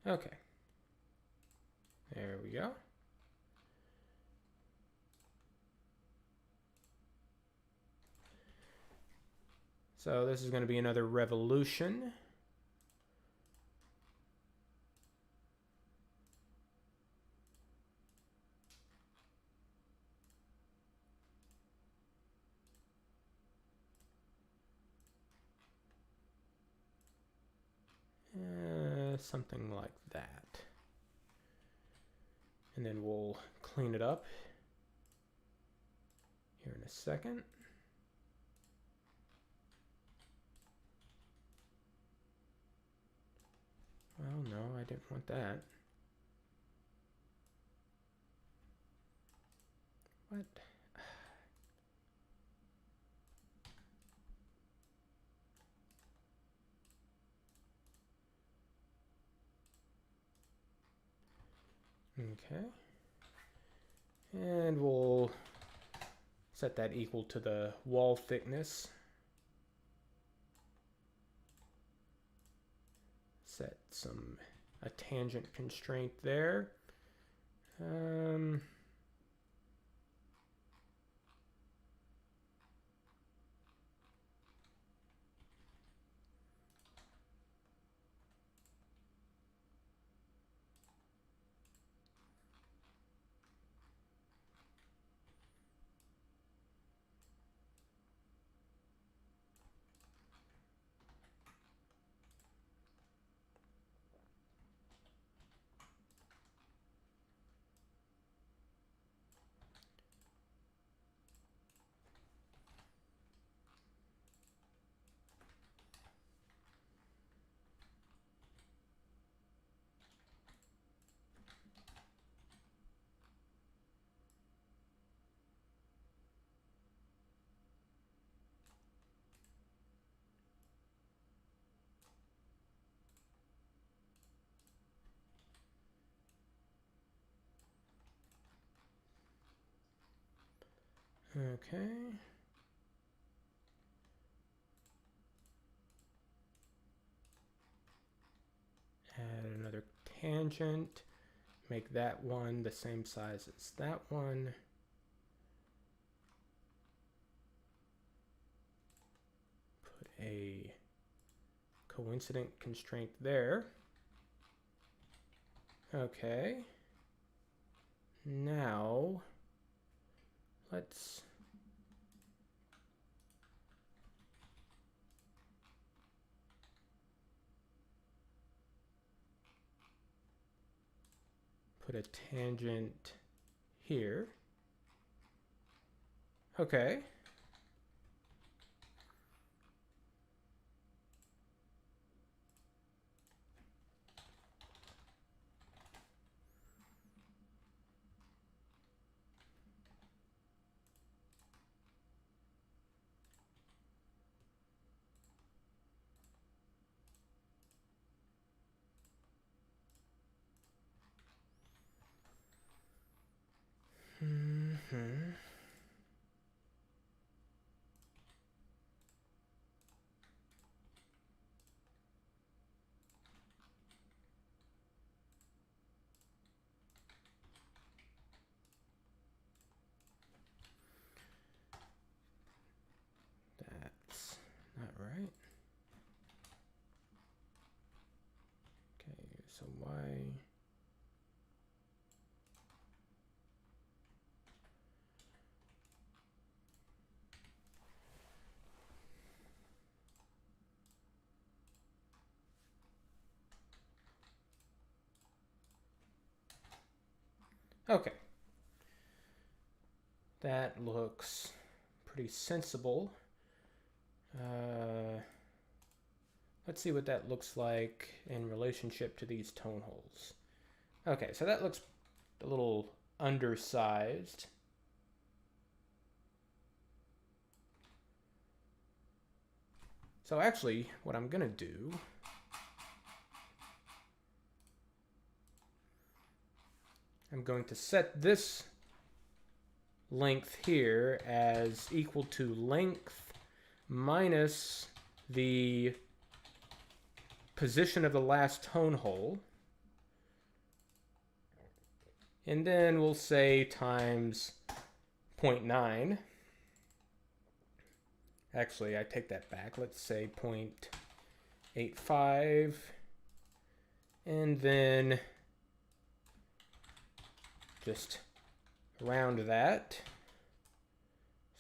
Okay. There we go. So this is going to be another revolution. Something like that. And then we'll clean it up here in a second. Well, no, I didn't want that. What? Okay. And we'll set that equal to the wall thickness. Set a tangent constraint there. Okay. Add another tangent. Make that one the same size as that one. Put a coincident constraint there. Okay. Now, let's put a tangent here. Okay. So why? Okay. That looks pretty sensible. Let's see what that looks like in relationship to these tone holes. Okay, so that looks a little undersized. So actually, what I'm going to do, I'm going to set this length here as equal to length minus the position of the last tone hole. And then we'll say times 0.9. Actually, I take that back. Let's say 0.85. And then just round that.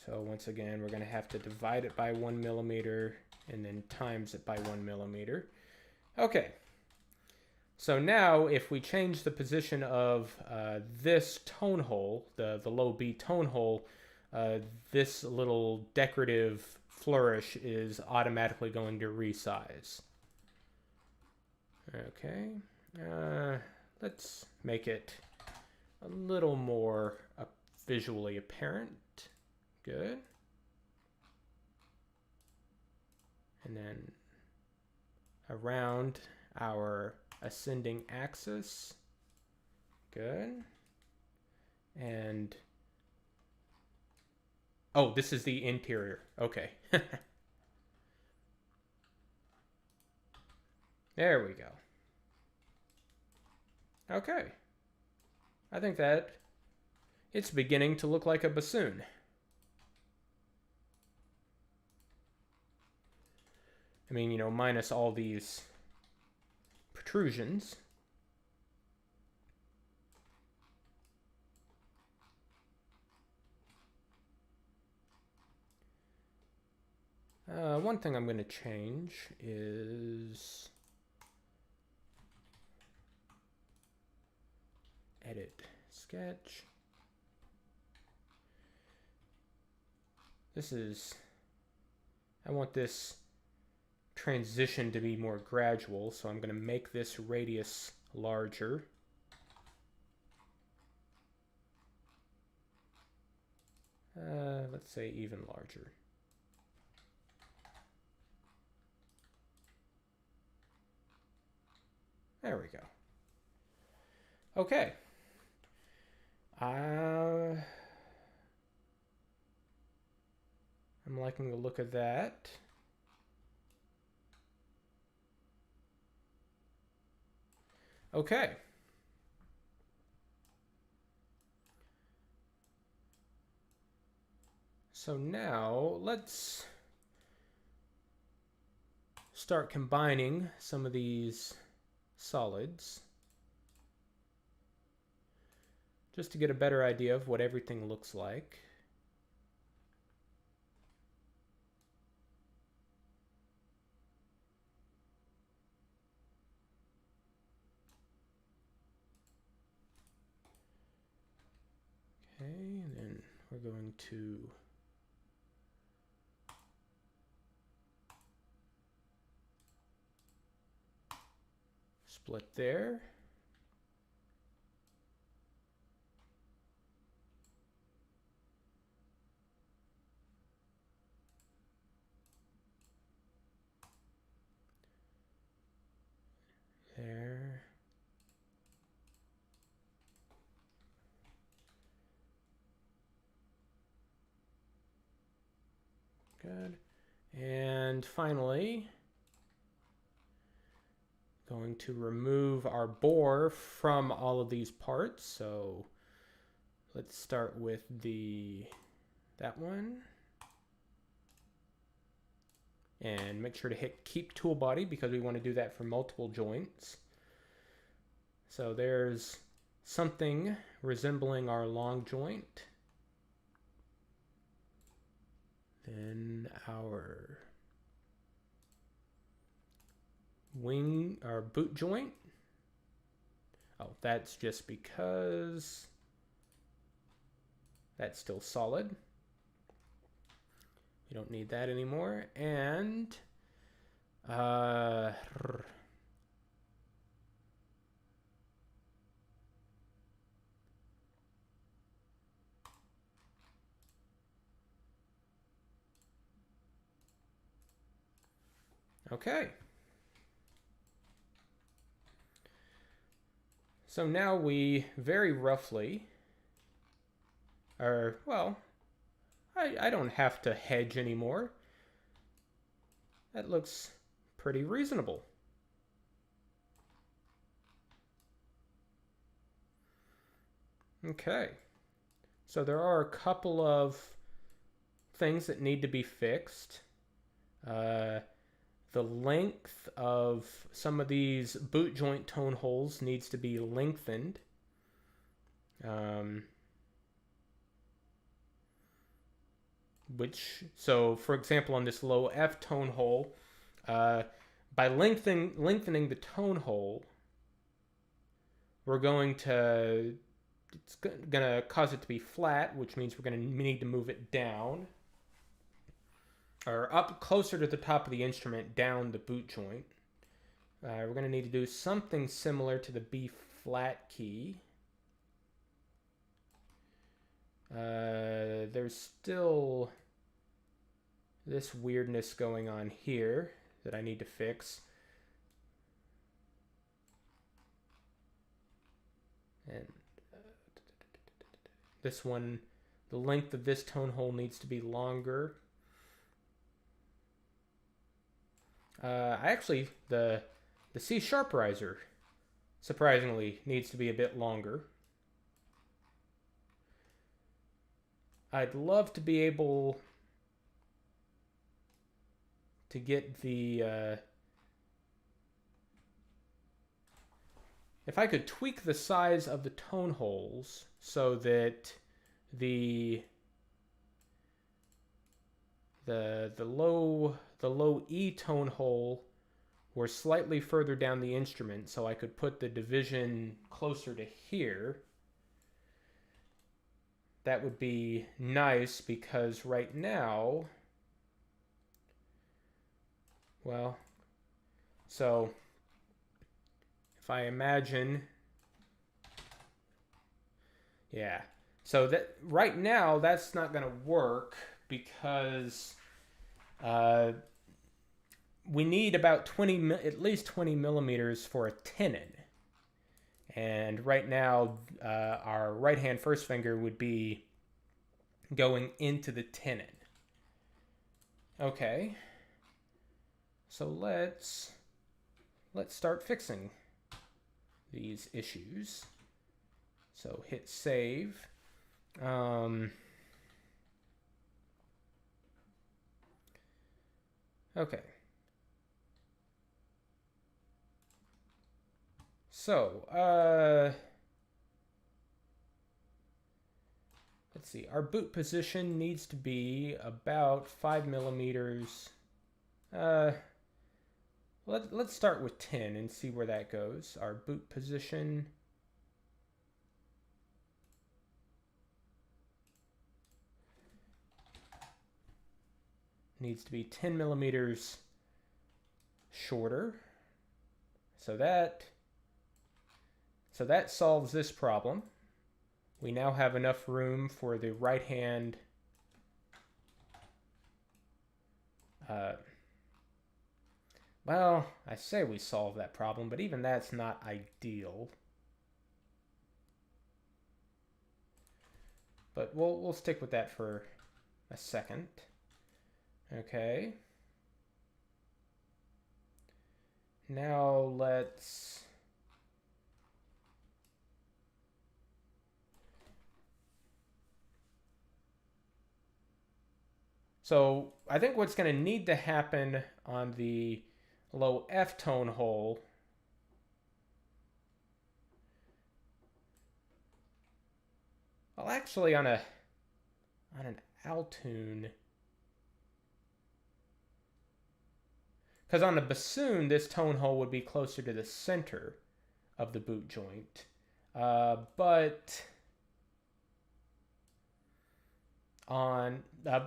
So once again, we're going to have to divide it by 1 millimeter and then times it by 1 millimeter. Okay. So now if we change the position of this tone hole, the low B tone hole, this little decorative flourish is automatically going to resize. Okay. Let's make it a little more visually apparent. Good. And then around our ascending axis. Good. And oh, this is the interior. Okay. There we go. Okay. I think that it's beginning to look like a bassoon. I mean, you know, minus all these protrusions. One thing I'm going to change is edit sketch. I want this transition to be more gradual, so I'm going to make this radius larger. Let's say even larger. There we go. Okay. I'm liking the look of that. Okay. So now let's start combining some of these solids just to get a better idea of what everything looks like. Okay, and then we're going to split there. There. Good. And finally, going to remove our bore from all of these parts. So let's start with that one. And make sure to hit keep tool body because we want to do that for multiple joints. So there's something resembling our long joint. Then our wing, our boot joint. Oh, that's just because that's still solid. We don't need that anymore. And okay. So now we very roughly, or well, I don't have to hedge anymore. That looks pretty reasonable. Okay. So there are a couple of things that need to be fixed. The length of some of these boot joint tone holes needs to be lengthened. So for example, on this low F tone hole, by lengthening the tone hole, we're going to, it's going to cause it to be flat, which means we're going to need to move it down, or up closer to the top of the instrument, down the boot joint. We're going to need to do something similar to the B flat key. There's still this weirdness going on here that I need to fix. And this one, the length of this tone hole needs to be longer. The C sharp riser, surprisingly, needs to be a bit longer. I'd love to be able to get the, if I could tweak the size of the tone holes so that the low E tone hole were slightly further down the instrument, so I could put the division closer to here. That would be nice, because right now, well, so if I imagine, yeah, so that right now that's not going to work, because we need about at least 20 millimeters for a tenon. And right now, our right hand first finger would be going into the tenon. Okay. So let's start fixing these issues. So hit save. Okay. So, let's see. Our boot position needs to be about 5 millimeters. Let's start with 10 and see where that goes. Our boot position. Needs to be 10 millimeters shorter. So that solves this problem. We now have enough room for the right hand well, I say we solved that problem, but even that's not ideal. But we'll stick with that for a second. Okay. Now let's So I think what's going to need to happen on the low F tone hole Well, actually, on an Altoon, because on a bassoon, this tone hole would be closer to the center of the boot joint. But on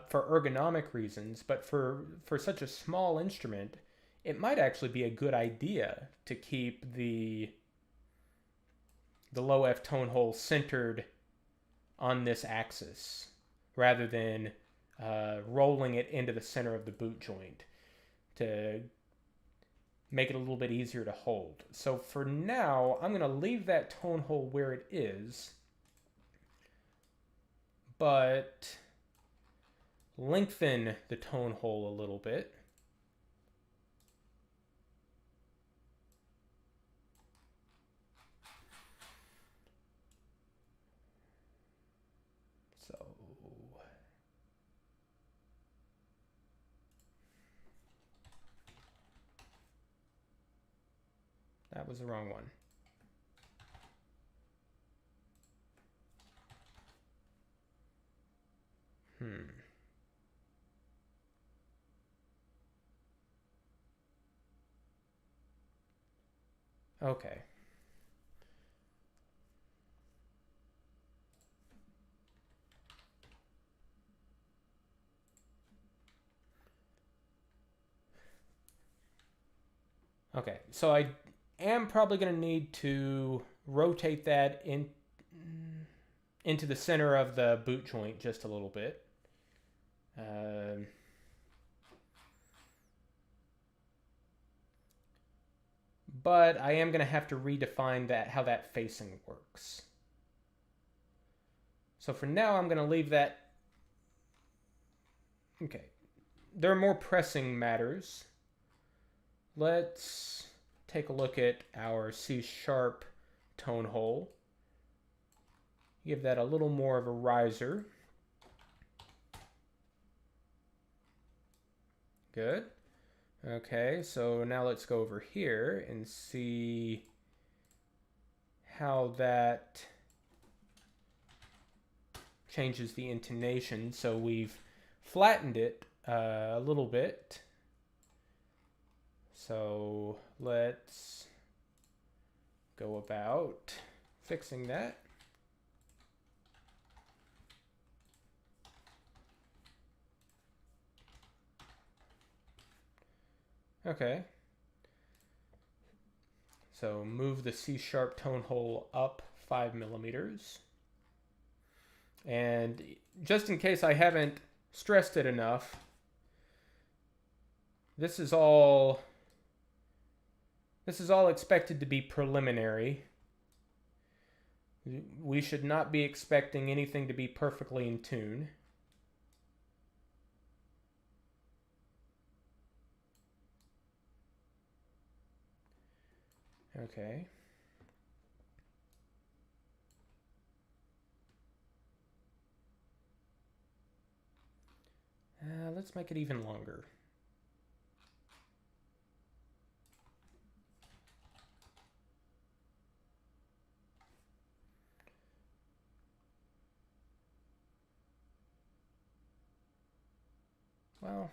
for ergonomic reasons, but for such a small instrument, it might actually be a good idea to keep the low F tone hole centered on this axis rather than rolling it into the center of the boot joint to make it a little bit easier to hold. So for now, I'm going to leave that tone hole where it is, but lengthen the tone hole a little bit. So that was the wrong one. Okay. Okay, so I am probably going to need to rotate that into the center of the boot joint just a little bit. But I am going to have to redefine how that facing works. So for now, I'm going to leave that. Okay. There are more pressing matters. Let's take a look at our C sharp tone hole. Give that a little more of a riser. Good. Okay, so now let's go over here and see how that changes the intonation. So we've flattened it a little bit. So let's go about fixing that. Okay. So move the C sharp tone hole up 5 millimeters. And just in case I haven't stressed it enough, this is all expected to be preliminary. We should not be expecting anything to be perfectly in tune. Okay. Let's make it even longer. Well,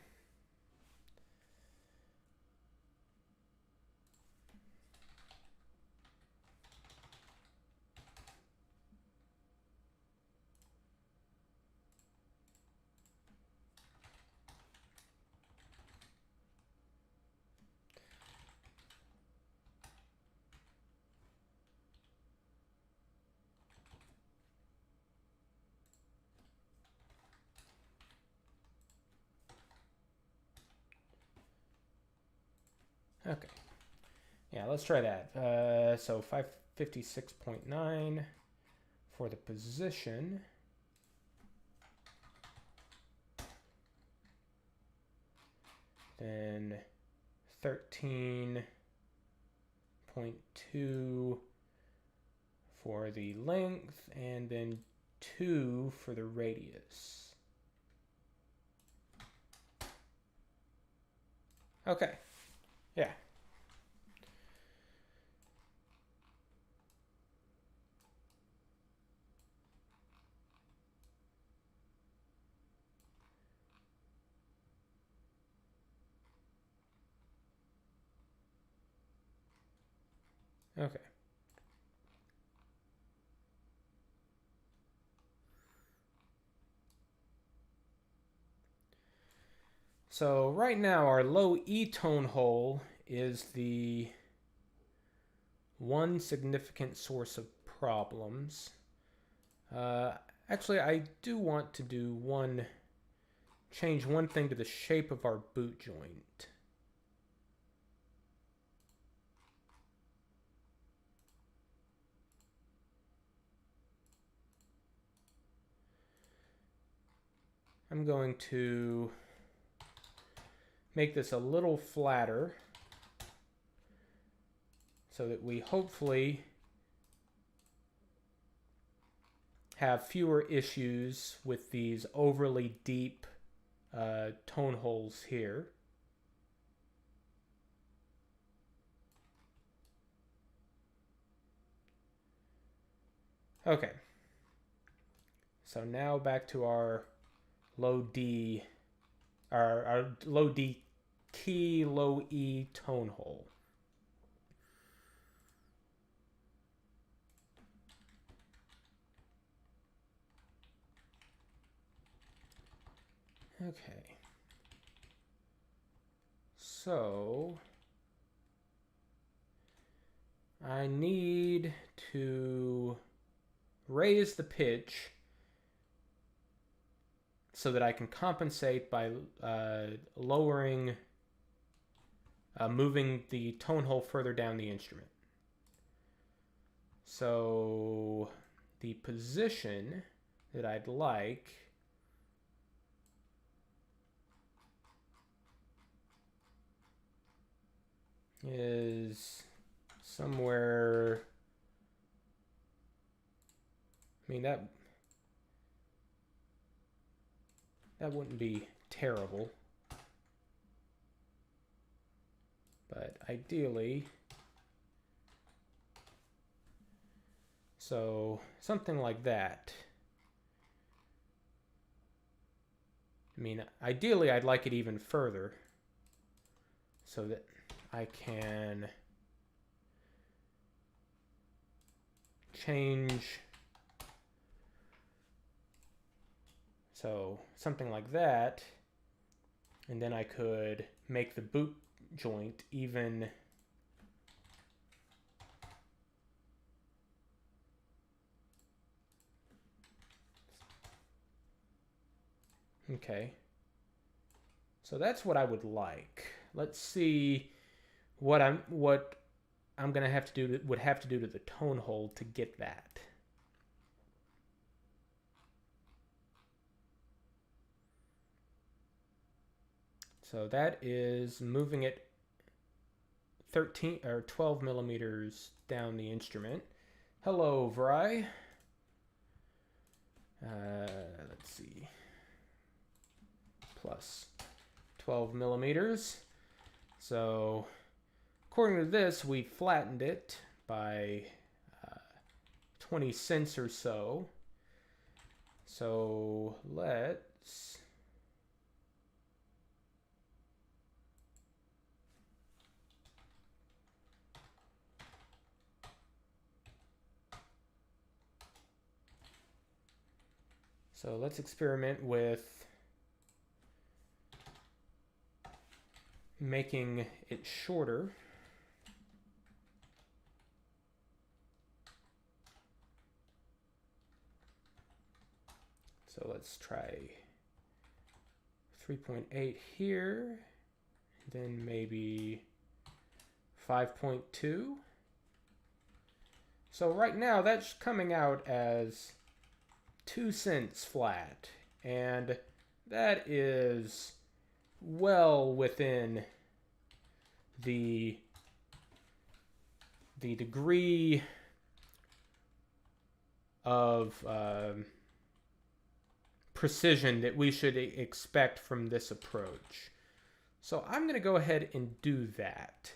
okay. Yeah, let's try that. So 556.9 for the position. Then 13.2 for the length, and then 2 for the radius. Okay. Yeah. Okay. So right now our low E tone hole is the one significant source of problems. Uh, Actually, I do want to change one thing to the shape of our boot joint. I'm going to make this a little flatter so that we hopefully have fewer issues with these overly deep tone holes here. Okay, so now back to our low D, our low D key, low E tone hole. Okay. So I need to raise the pitch so that I can compensate by moving the tone hole further down the instrument. So the position that I'd like is somewhere, I mean, that wouldn't be terrible, but ideally, so something like that. I mean, ideally I'd like it even further so that I can change, so something like that, and then I could make the boot joint even okay. So that's what I would like. Let's see what I'm gonna have to do would have to do to the tone hole to get that. So that is moving it 13 or 12 millimeters down the instrument. Hello, Vry. Let's see. Plus 12 millimeters. So according to this, we flattened it by 20 cents or so. So let's experiment with making it shorter. So let's try 3.8 here, then maybe 5.2. So right now that's coming out as 2 cents flat, and that is well within the degree of precision that we should expect from this approach. So I'm going to go ahead and do that.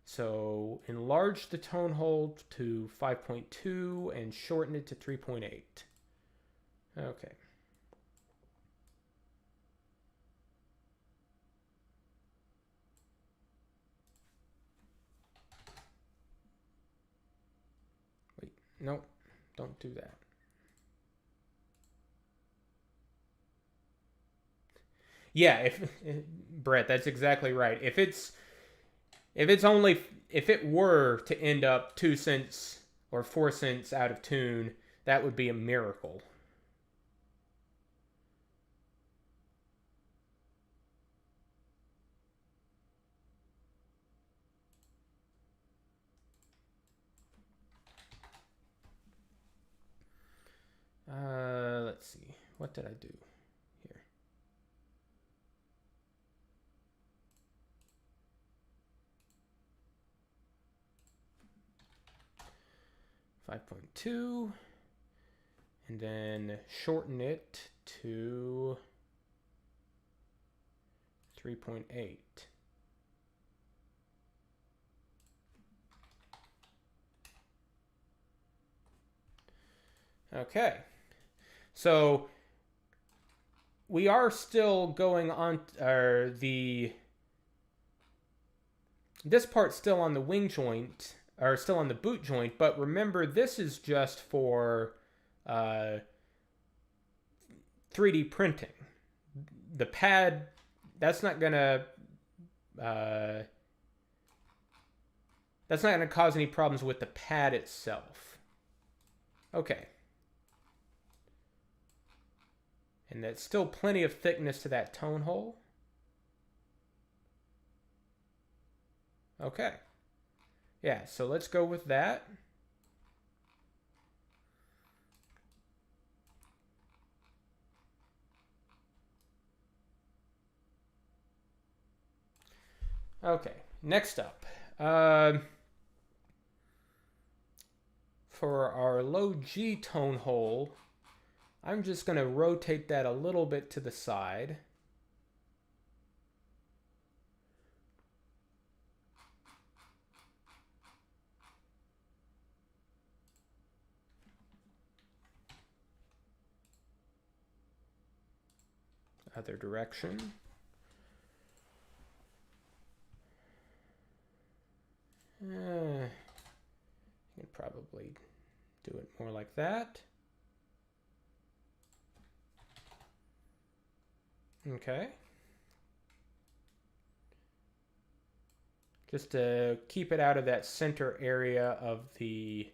So enlarge the tone hole to 5.2 and shorten it to 3.8. Okay. Nope, don't do that. Yeah, if Brett, that's exactly right. If it were to end up 2 cents or 4 cents out of tune, that would be a miracle. Let's see. What did I do here? 5.2, and then shorten it to 3.8. Okay, so we are still going on, this part's still on the wing joint, or still on the boot joint, but remember this is just for uh, 3D printing. The pad, that's not gonna uh, that's not gonna cause any problems with the pad itself. Okay, and that's still plenty of thickness to that tone hole. Okay, yeah, so let's go with that. Okay, next up, for our low G tone hole, I'm just going to rotate that a little bit to the side. Other direction. You could probably do it more like that. Okay. Just to keep it out of that center area of the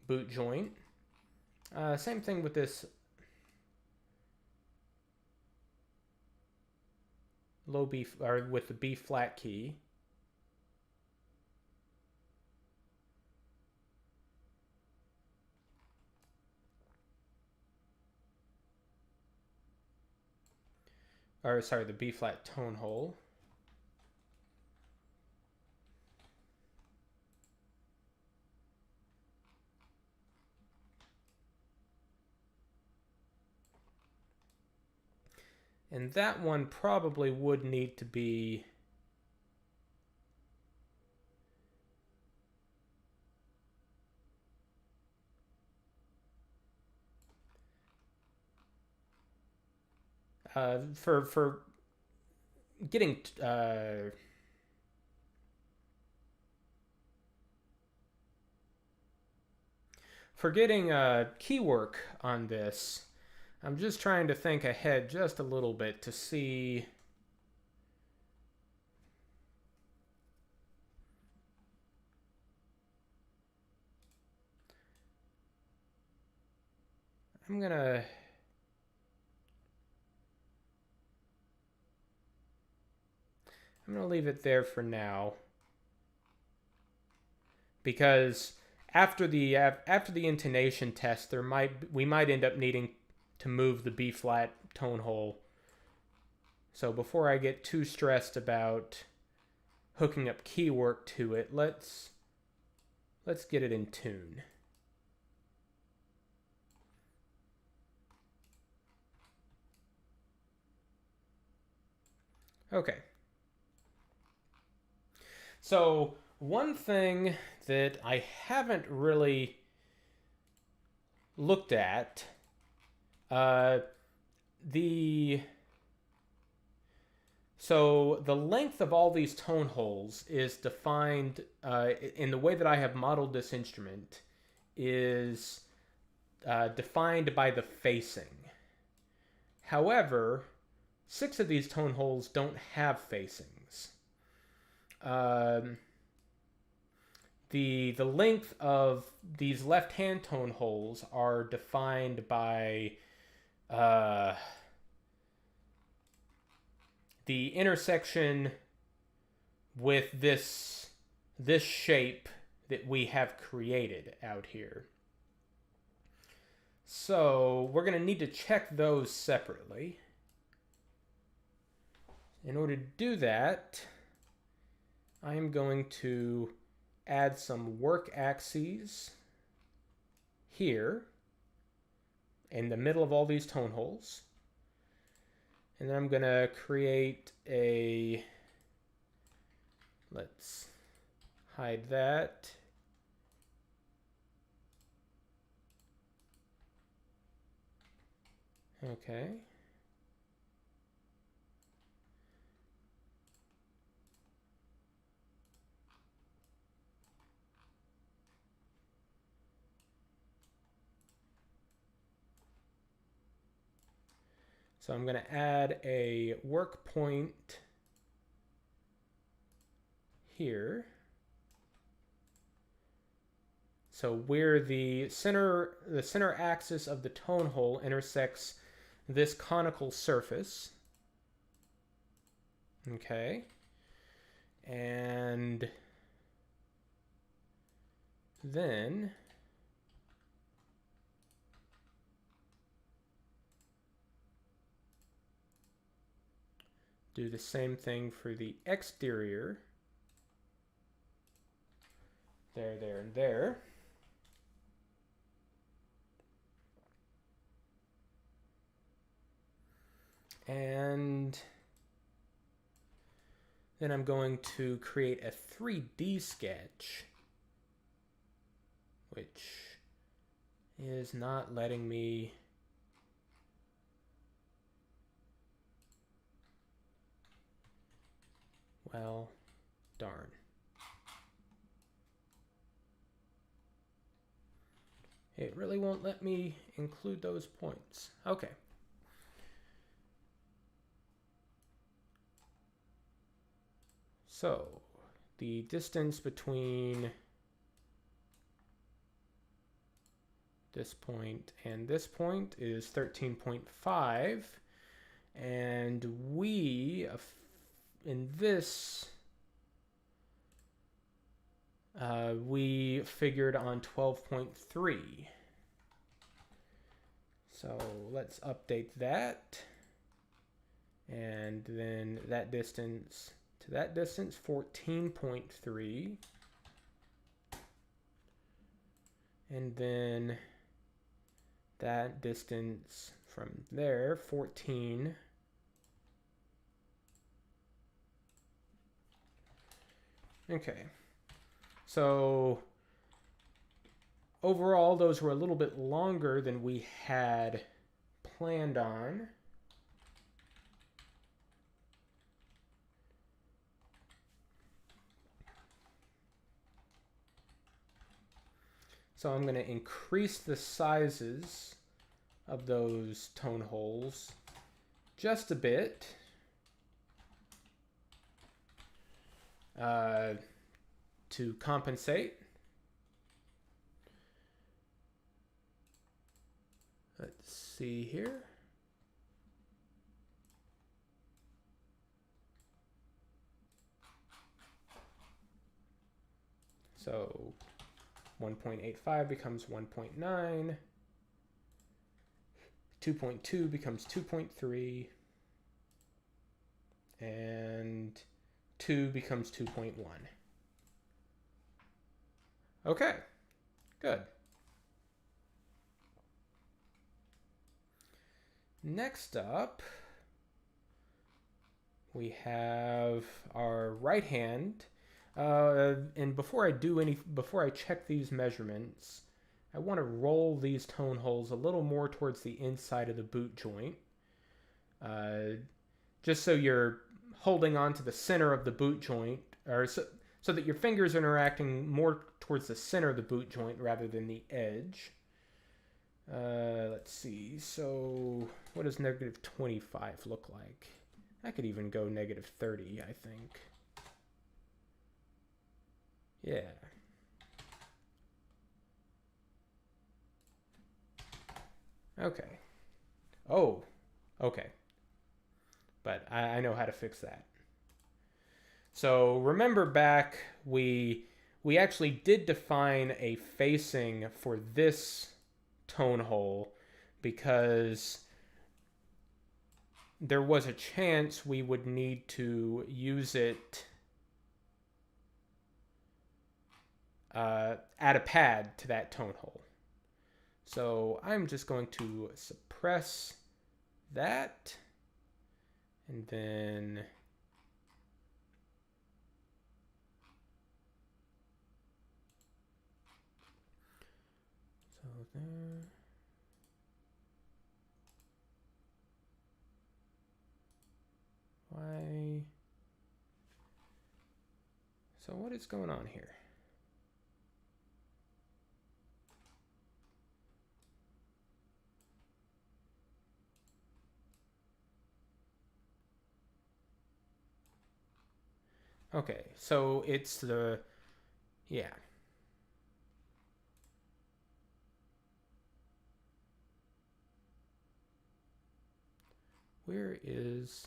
boot joint. Same thing with this low B, or with the B flat key. Or sorry, the B flat tone hole. And that one probably would need to be for getting key work on this. I'm just trying to think ahead just a little bit to see. I'm gonna leave it there for now, because after the intonation test, we might end up needing to move the B flat tone hole. So before I get too stressed about hooking up key work to it, let's get it in tune. Okay. So one thing that I haven't really looked at, so the length of all these tone holes is defined in the way that I have modeled this instrument is defined by the facing. However, 6 of these tone holes don't have facings. The length of these left-hand tone holes are defined by the intersection with this shape that we have created out here. So we're going to need to check those separately. In order to do that, I'm going to add some work axes here in the middle of all these tone holes. And then I'm going to create a, let's hide that. Okay. So I'm going to add a work point here. So where the center axis of the tone hole intersects this conical surface. Okay. And then do the same thing for the exterior. There, there, and there. And then I'm going to create a 3D sketch, which is not letting me. Well, darn. It really won't let me include those points. Okay. So the distance between this point and this point is 13.5, and we in this we figured on 12.3. So let's update that, and then that distance to that distance, 14.3, and then that distance from there, 14. Okay, so overall those were a little bit longer than we had planned on. So I'm going to increase the sizes of those tone holes just a bit. To compensate. Let's see here. So 1.85 becomes 1.9. 2.2 becomes 2.3. And 2 becomes 2.1. Okay, good. Next up, we have our right hand. And before I check these measurements, I want to roll these tone holes a little more towards the inside of the boot joint. Just so you're holding on to the center of the boot joint, or so that your fingers are interacting more towards the center of the boot joint rather than the edge. Let's see. So what does negative 25 look like? I could even go negative 30, I think. Yeah. Okay. Oh, okay. But I know how to fix that. So remember back, we actually did define a facing for this tone hole because there was a chance we would need to use it, add a pad to that tone hole. So I'm just going to suppress that, and then so there. Why? So what is going on here? Okay, so it's the, yeah. Where is,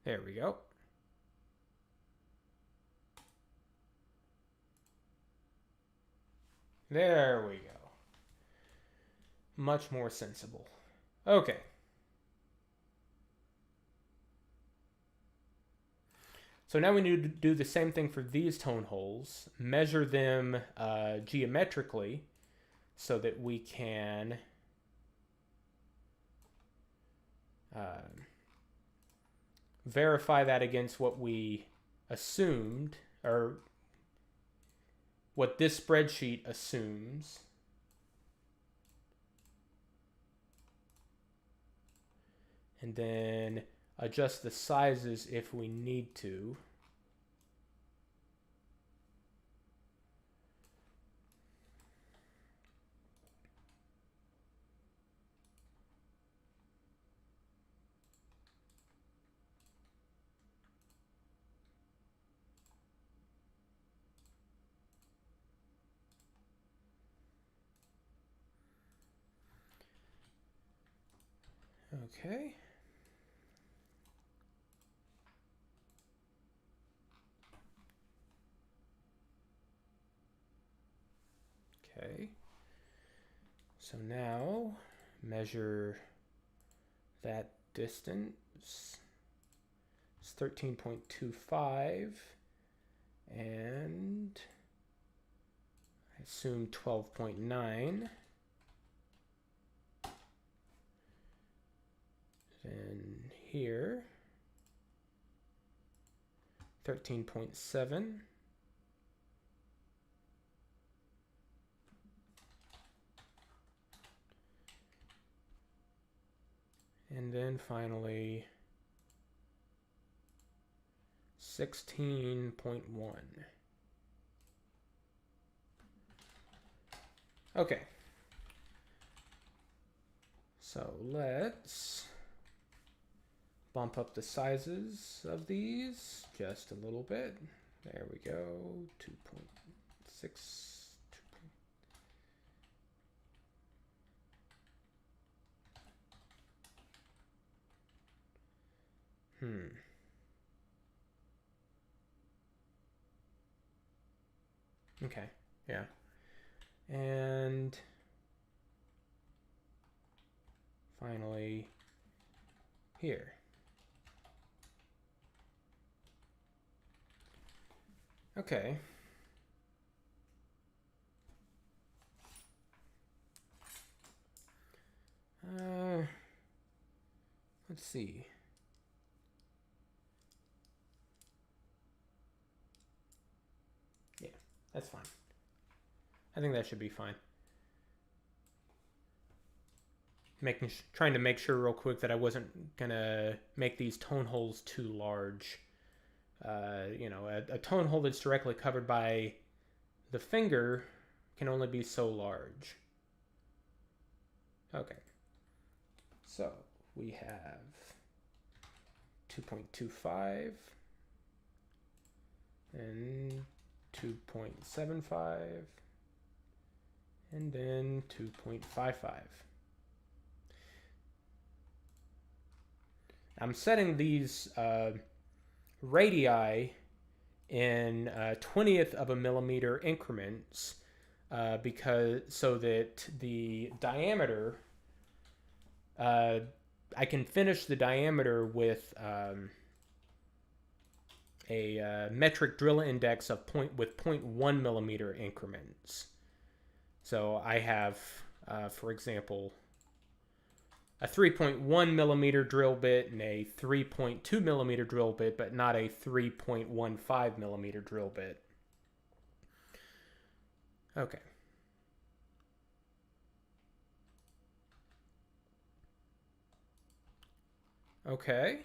there we go. There we go. Much more sensible. Okay. So now we need to do the same thing for these tone holes, measure them geometrically so that we can verify that against what we assumed, or what this spreadsheet assumes. And then adjust the sizes if we need to. Okay. Okay. So now measure that distance. It's 13.25 and I assume 12.9. Then here 13.7. And then finally 16.1. Okay. So let's bump up the sizes of these just a little bit. There we go. 2.6. Okay, yeah. And finally here. Okay. Let's see. Yeah, that's fine. I think that should be fine. Trying to make sure real quick that I wasn't gonna make these tone holes too large. You know, a tone hole that's directly covered by the finger can only be so large. Okay, so we have 2.25 and 2.75 and then 2.55. I'm setting these radii in 20th of a millimeter increments because so that the diameter, I can finish the diameter with a metric drill index of with 0.1 millimeter increments. So I have, for example, a 3.1 millimeter drill bit and a 3.2 millimeter drill bit, but not a 3.15 millimeter drill bit. Okay. Okay.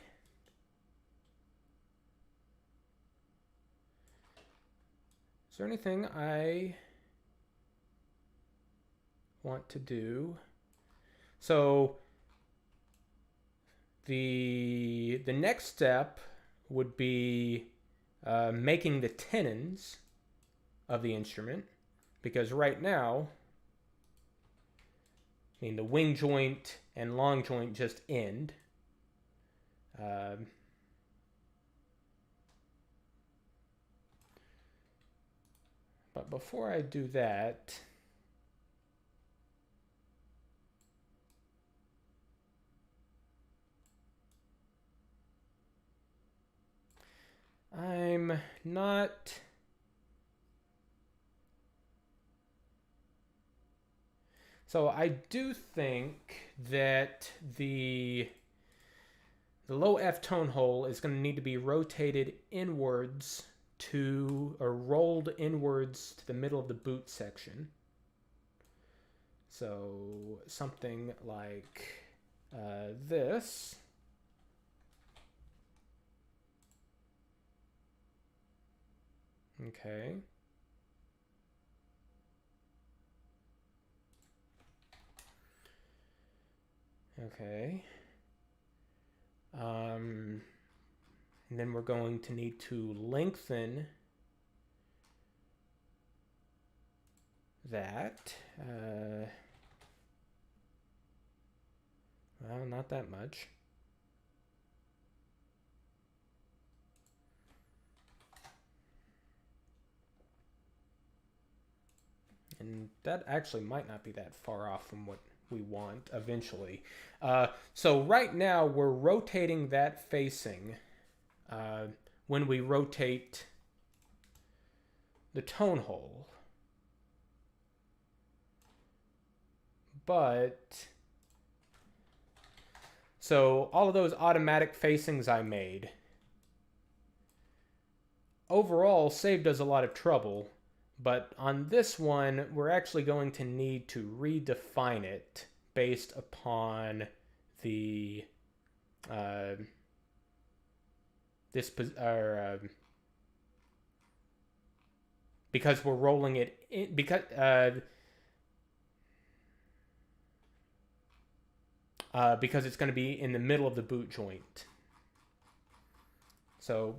Is there anything I want to do? So the next step would be making the tenons of the instrument, because right now, I mean, the wing joint and long joint just end. But before I do that, I'm not... So I do think that the low F tone hole is going to need to be rotated inwards to, or rolled inwards to the middle of the boot section. So something like this. Okay. Okay. And then we're going to need to lengthen that. Well, not that much. And that actually might not be that far off from what we want eventually. So right now we're rotating that facing. When we rotate the tone hole. But so all of those automatic facings I made overall saved us a lot of trouble, but on this one we're actually going to need to redefine it based upon the because we're rolling it in, because it's going to be in the middle of the boot joint. So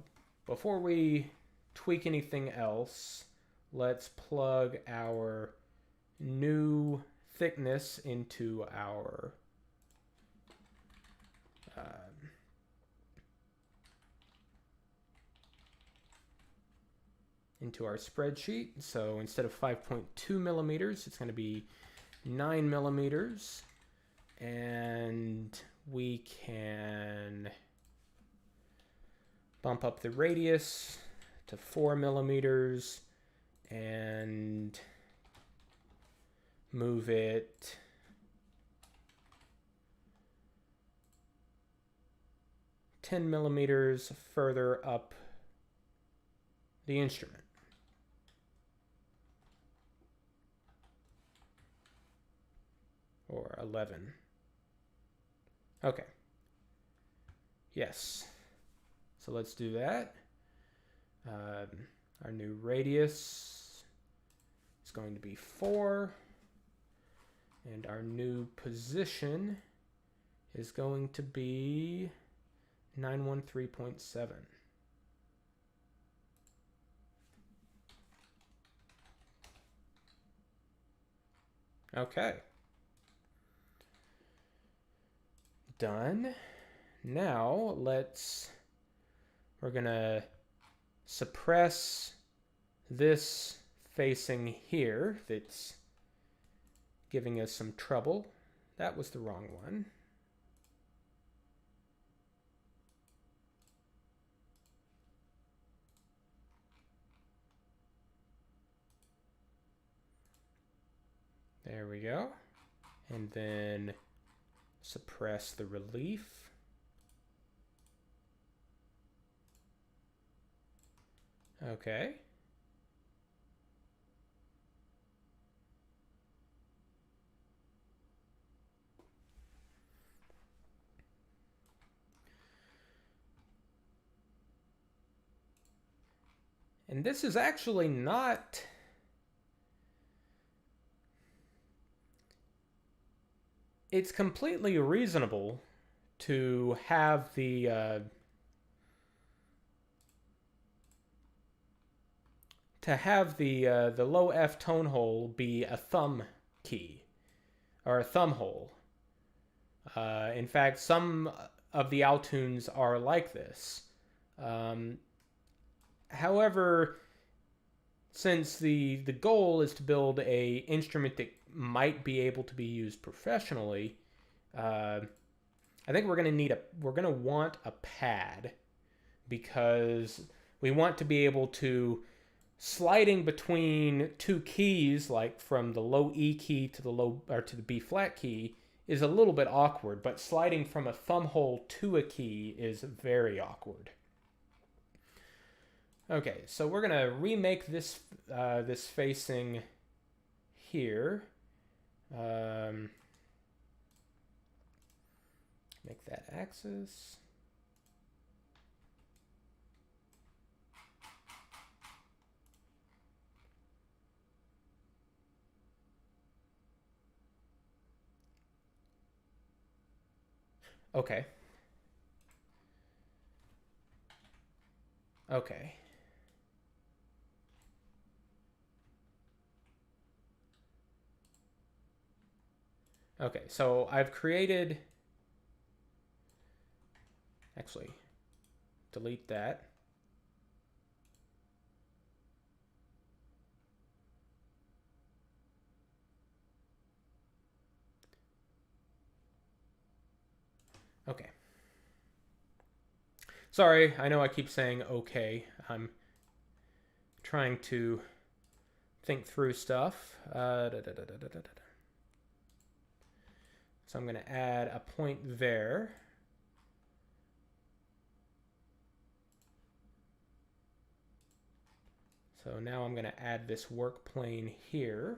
before we tweak anything else, let's plug our new thickness into our spreadsheet. So instead of 5.2 millimeters, it's going to be 9 millimeters. And we can bump up the radius to 4 millimeters and move it ten millimeters further up the instrument. Or 11. Okay. Yes. So let's do that. Our new radius is going to be 4. And our new position is going to be 913.7. Okay. Done. Now we're gonna suppress this facing here that's giving us some trouble. That was the wrong one. There we go. And then suppress the relief. Okay. And this is actually not... It's completely reasonable to have the low F tone hole be a thumb key or a thumb hole. In fact, some of the Altoons are like this. However, since the goal is to build a instrument that might be able to be used professionally, I think we're gonna want a pad, because we want to be able to sliding between two keys, like from the low E key to the B flat key, is a little bit awkward, but sliding from a thumb hole to a key is very awkward. Okay, so we're gonna remake this this facing here. Make that axis. Okay. Okay. Okay, so I've created... Actually, delete that. Okay. Sorry, I know I keep saying okay. I'm trying to think through stuff. So I'm going to add a point there. So now I'm going to add this work plane here.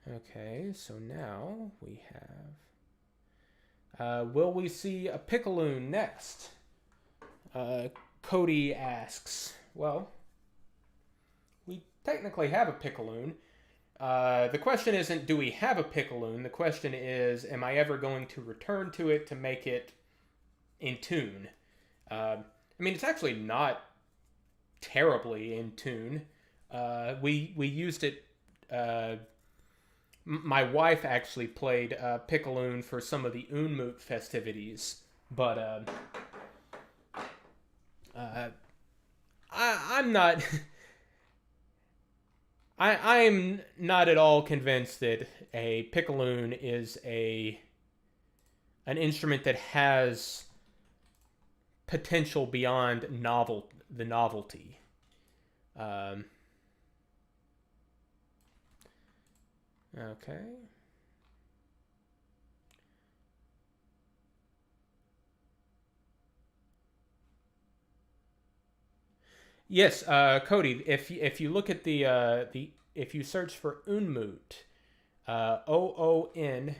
Okay, so now we have... will we see a pickaloon next? Cody asks. Well, we technically have a pickaloon. The question isn't, do we have a pickaloon? The question is, am I ever going to return to it to make it in tune? I mean, it's actually not terribly in tune. We used it... my wife actually played pickaloon for some of the Unmut festivities, but I'm not... I'm not at all convinced that a pickaloon is an instrument that has potential beyond the novelty. Okay. Yes, Cody. If you look at if you search for Unmut, OON.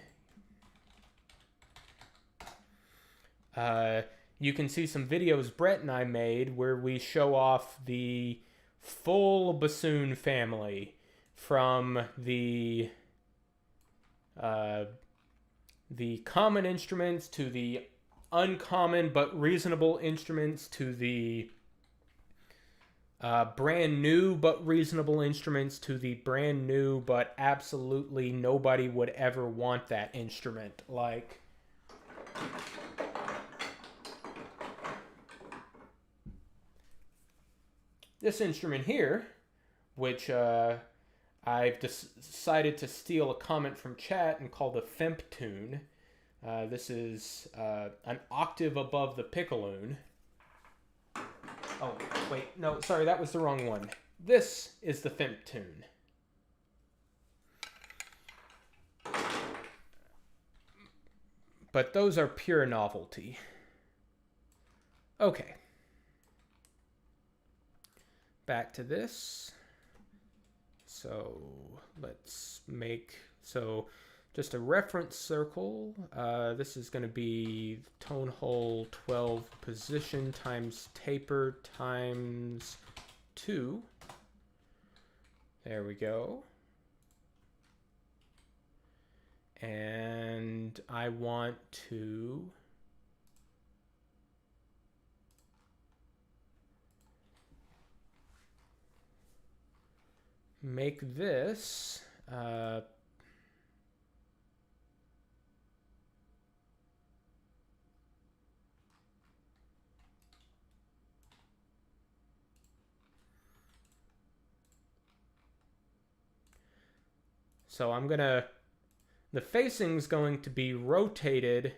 You can see some videos Brett and I made where we show off the full bassoon family from uh, the common instruments to the uncommon but reasonable instruments to the brand new but reasonable instruments to the brand new but absolutely nobody would ever want that instrument. Like this instrument here, which I've decided to steal a comment from chat and call the Altoon. This is an octave above the piccoloon. Oh, wait, no, sorry, that was the wrong one. This is the Altoon. But those are pure novelty. Okay. Back to this. So let's make, so just a reference circle. This is going to be tone hole 12 position times taper times 2. There we go. And I want to make this so I'm gonna, the facing's going to be rotated.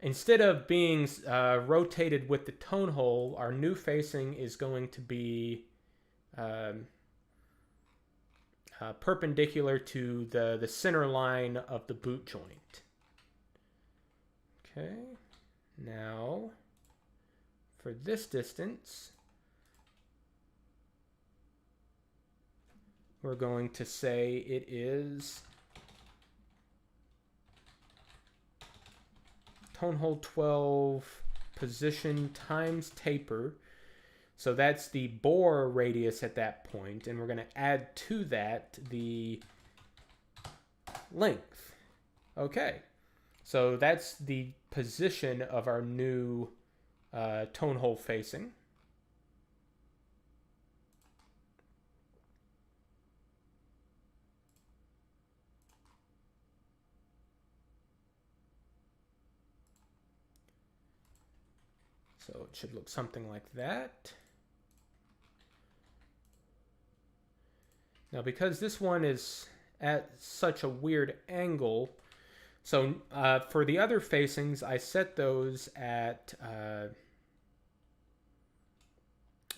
Instead of being rotated with the tone hole, our new facing is going to be perpendicular to the center line of the boot joint. Okay, now for this distance, we're going to say it is tone hole 12 position times taper. So that's the bore radius at that point, and we're going to add to that the length. Okay, so that's the position of our new tone hole facing. So it should look something like that. Now, because this one is at such a weird angle, so for the other facings, I set those at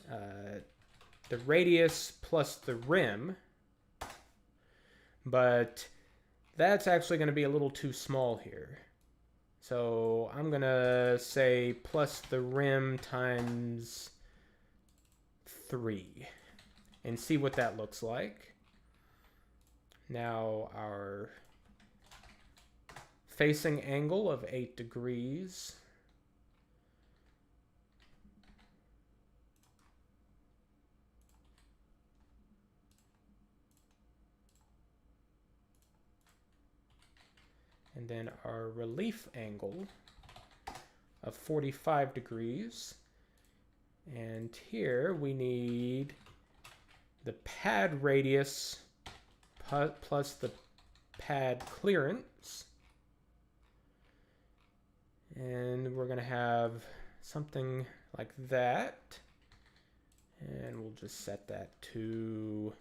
the radius plus the rim, but that's actually going to be a little too small here. So I'm going to say plus the rim times 3 and see what that looks like. Now our facing angle of 8 degrees. And then our relief angle of 45 degrees. And here we need the pad radius plus the pad clearance. And we're going to have something like that. And we'll just set that to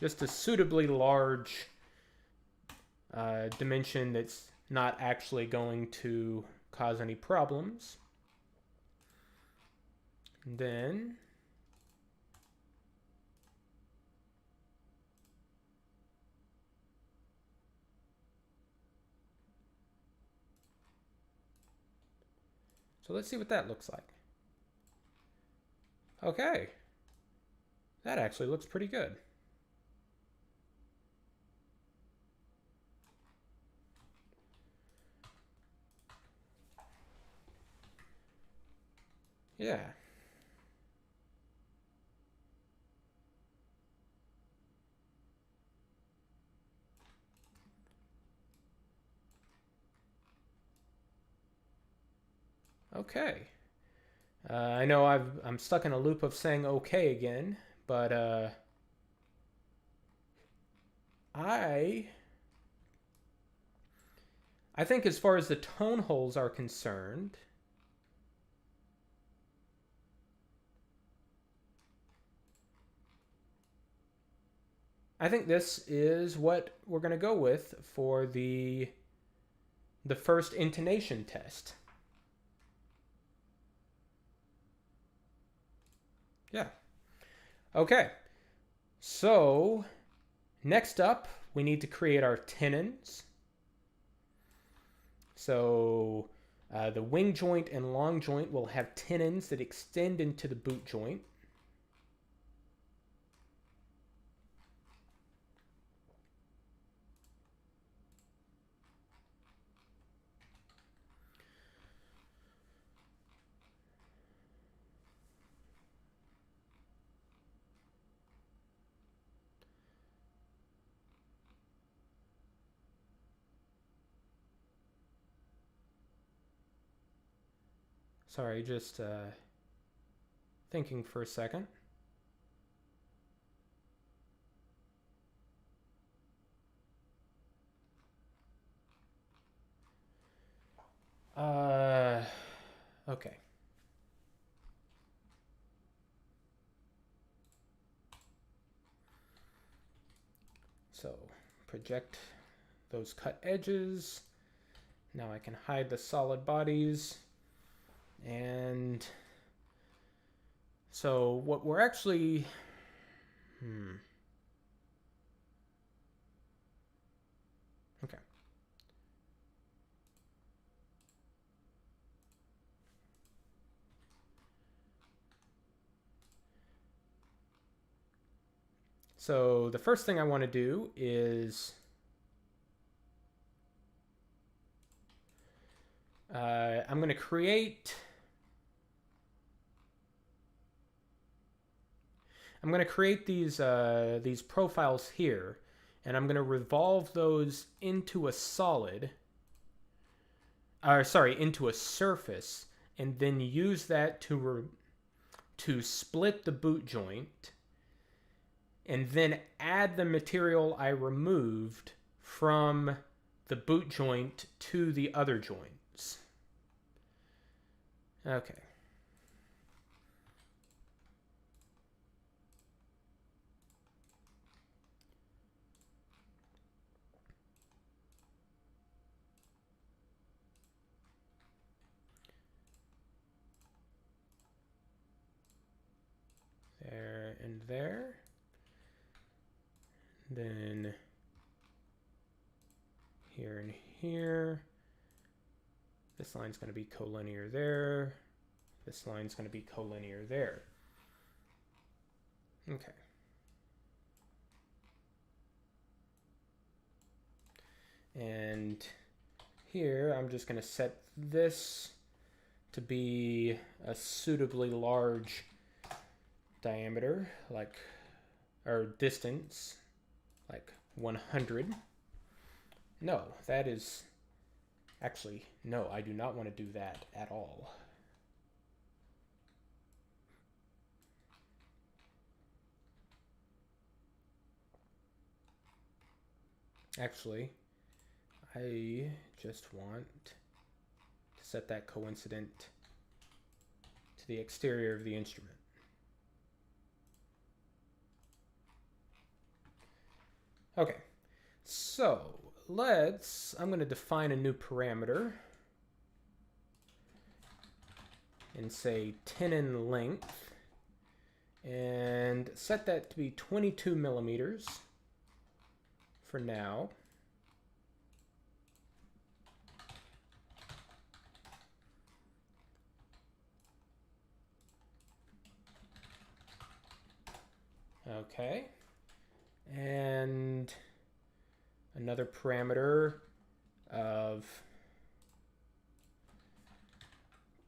just a suitably large dimension that's not actually going to cause any problems. And then so let's see what that looks like. Okay. That actually looks pretty good. Yeah. Okay. I know I'm stuck in a loop of saying okay again, but I I think as far as the tone holes are concerned, I think this is what we're going to go with for the first intonation test. Yeah. Okay. So, next up, we need to create our tenons. So, the wing joint and long joint will have tenons that extend into the boot joint. Sorry, just thinking for a second. Uh, okay. So, project those cut edges. Now I can hide the solid bodies. And so what we're actually... Okay. So the first thing I want to do is I'm going to create these profiles here, and I'm going to revolve those into a solid, into a surface, and then use that to split the boot joint, and then add the material I removed from the boot joint to the other joints. Okay. There and there. Then here and here. This line's going to be collinear there. This line's going to be collinear there. Okay. And here I'm just going to set this to be a suitably large diameter, or distance, like 100. No, that is actually, no, I do not want to do that at all. Actually, I just want to set that coincident to the exterior of the instrument. Okay, so I'm going to define a new parameter and say tenon length and set that to be 22 millimeters for now. Okay. And another parameter of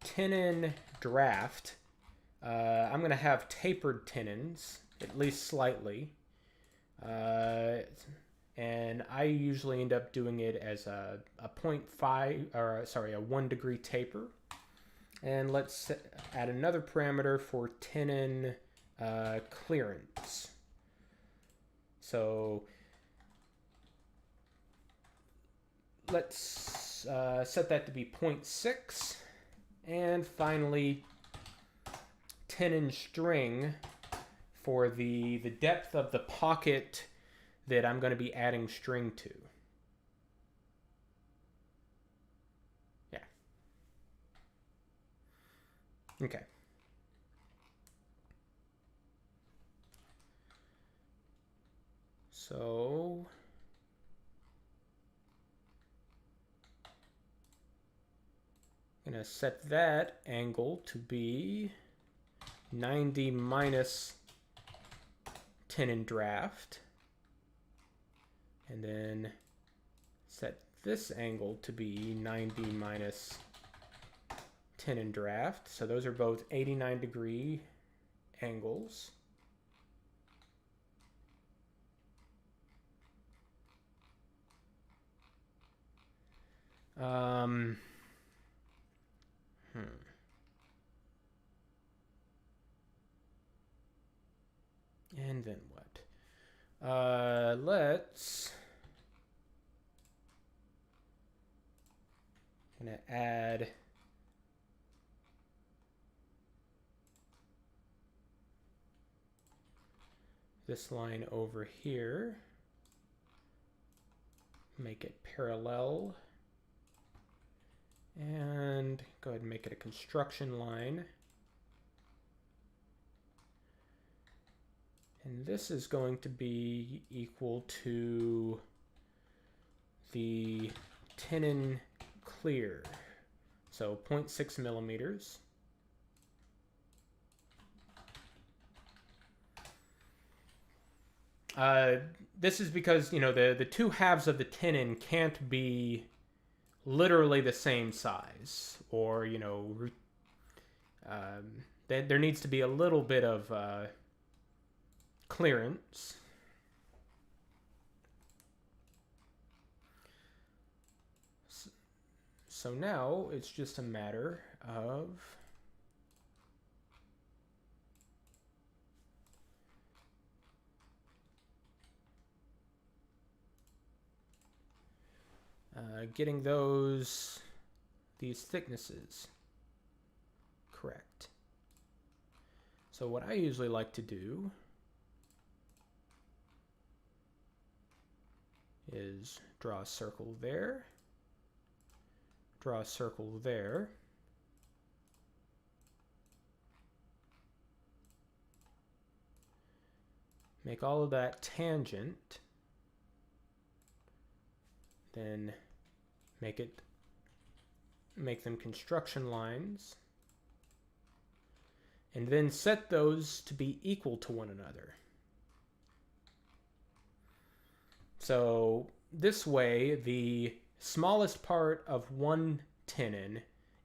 tenon draft. I'm going to have tapered tenons, at least slightly. And I usually end up doing it as a 0.5, or sorry, a 1 degree taper. And let's add another parameter for tenon clearance. So let's set that to be 0.6. And finally, tenon string for the depth of the pocket that I'm going to be adding string to. Yeah. Okay. So I'm going to set that angle to be 90 minus tenon draft. And then set this angle to be 90 minus tenon draft. So those are both 89 degree angles. And then what? Let's... I'm going to add this line over here. Make it parallel. And go ahead and make it a construction line. And this is going to be equal to the tenon clear. So 0.6 millimeters. This is because, you know, the two halves of the tenon can't be literally the same size, or, you know, there needs to be a little bit of clearance. So now it's just a matter of getting these thicknesses correct. So what I usually like to do is draw a circle there, draw a circle there, make all of that tangent, then make them construction lines, and then set those to be equal to one another. So this way, the smallest part of one tenon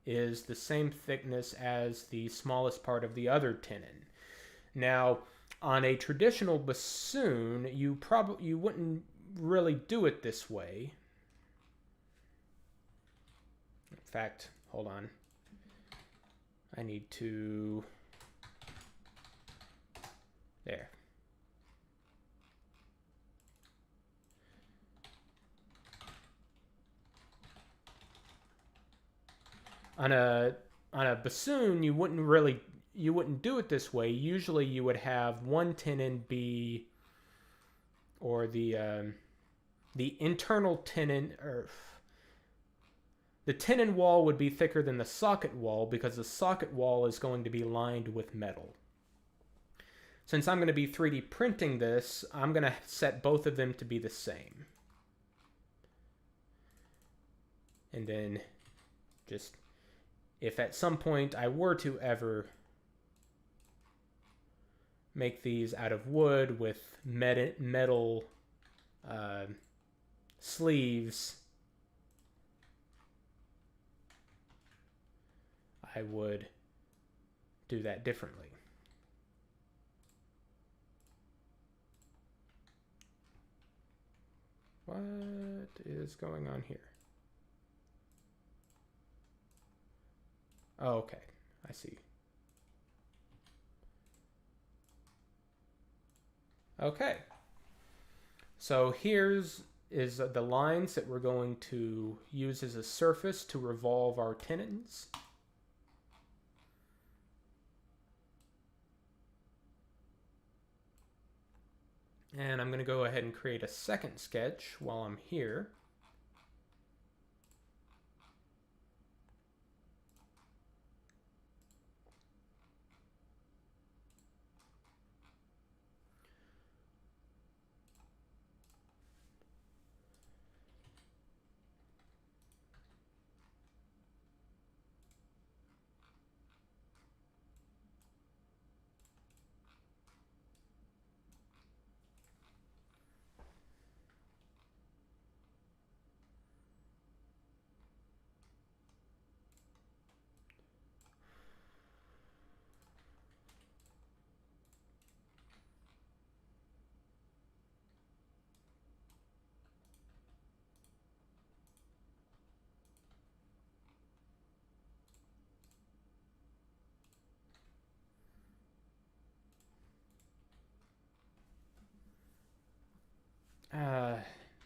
is the same thickness as the smallest part of the other tenon. Now, on a traditional bassoon, you wouldn't really do it this way. In fact, hold on. I need to... There. On a bassoon, you wouldn't do it this way. Usually you would have one tenon be, or the internal tenon, or the tenon wall would be thicker than the socket wall, because the socket wall is going to be lined with metal. Since I'm going to be 3D printing this, I'm going to set both of them to be the same. And then just, if at some point I were to ever make these out of wood with metal sleeves, I would do that differently. What is going on here? Oh, okay, I see. Okay, so here's the lines that we're going to use as a surface to revolve our tenons. And I'm going to go ahead and create a second sketch while I'm here.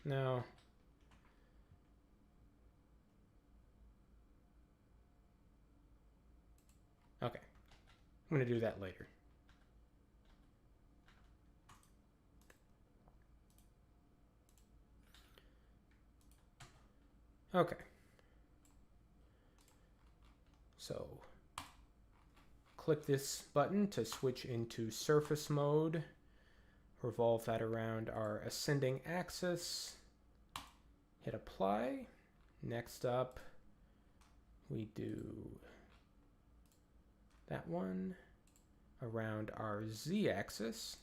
No. Okay. I'm going to do that later. Okay. So click this button to switch into surface mode. Revolve that around our ascending axis. Hit apply. Next up, we do that one around our z-axis.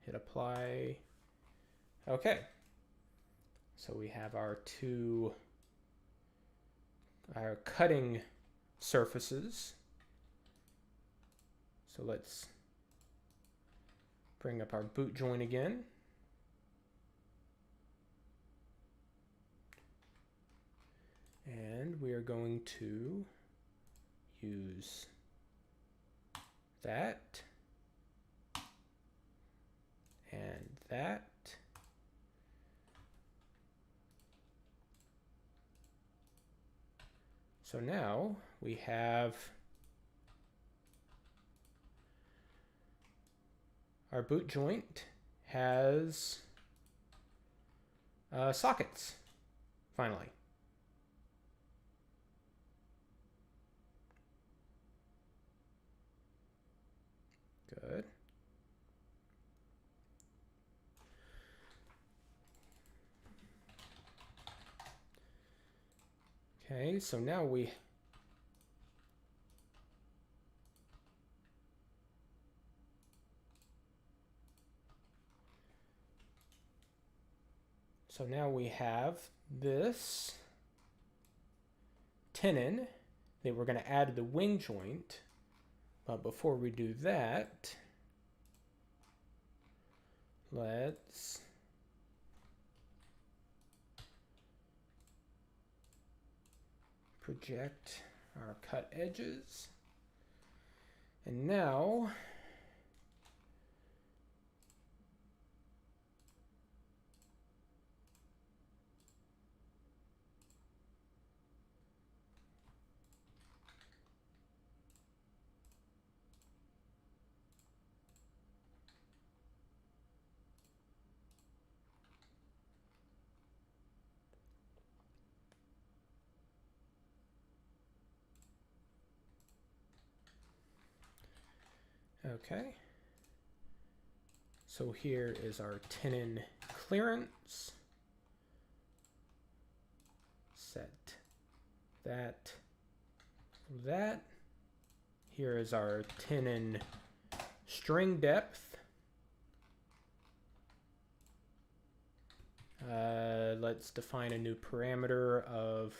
Hit apply. Okay. So we have our cutting surfaces. So let's bring up our boot joint again. And we are going to use that and that. So now we have our boot joint has sockets, finally. Good. Okay, so now we have this tenon that we're going to add to the wing joint. But before we do that, let's project our cut edges. And now okay. So here is our tenon clearance. Set that. Here is our tenon string depth. Let's define a new parameter of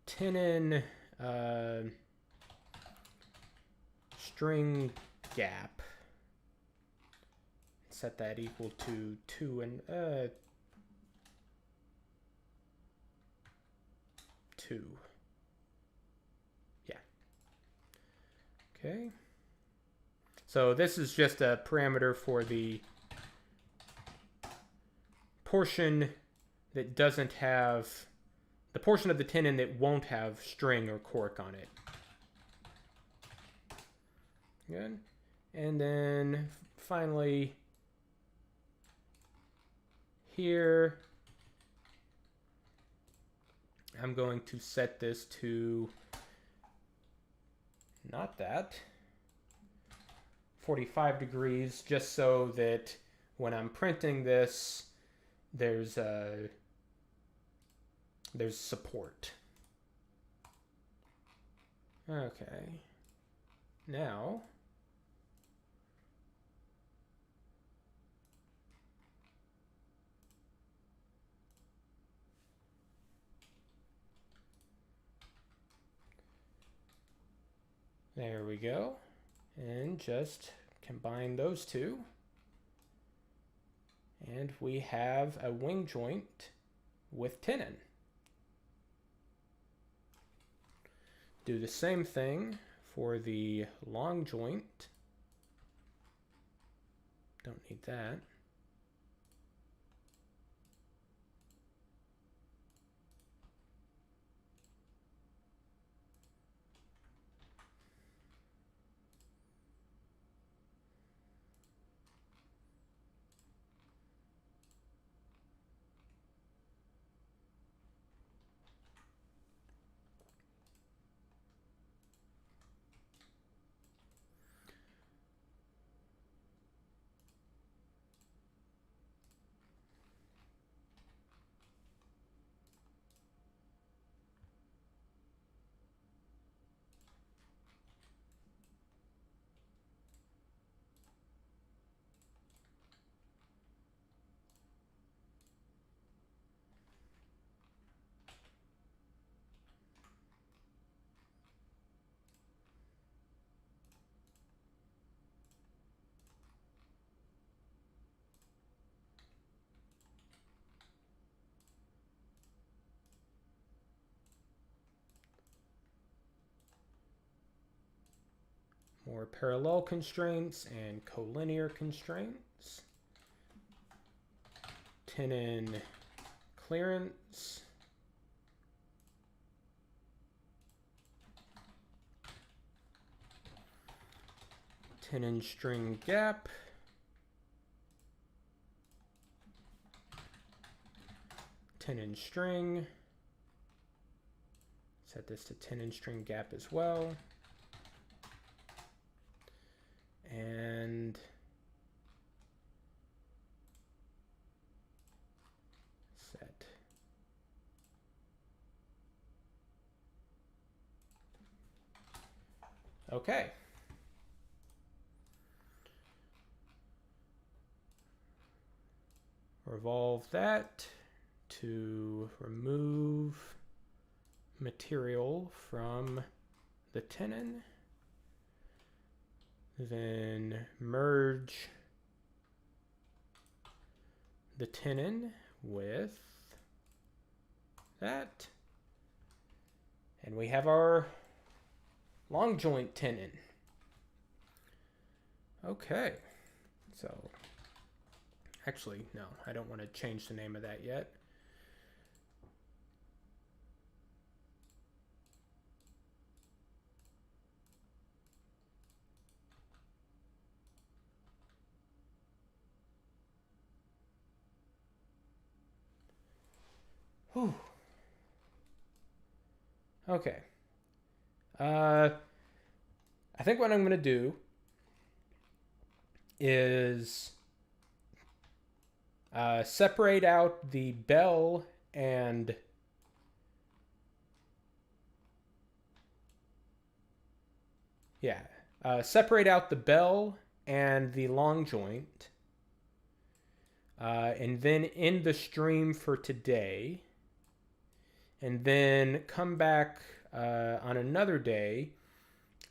tenon string gap. Set that equal to 2 and 2. Yeah. Okay. So this is just a parameter for the portion that doesn't have, the portion of the tenon that won't have string or cork on it. Good. And then finally here, I'm going to set this to, not that, 45 degrees, just so that when I'm printing this, there's support. Okay. Now, there we go. And just combine those two. And we have a wing joint with tenon. Do the same thing for the long joint. Don't need that. More parallel constraints and collinear constraints. Tenon clearance. Tenon string gap. Tenon string. Set this to tenon string gap as well. And set. Okay. Revolve that to remove material from the tenon. Then merge the tenon with that. And we have our long joint tenon. Okay. So, actually, no, I don't want to change the name of that yet. Whew. Okay. I think what I'm going to do is separate out the bell and separate out the bell and the long joint, and then end the stream for today, and then come back on another day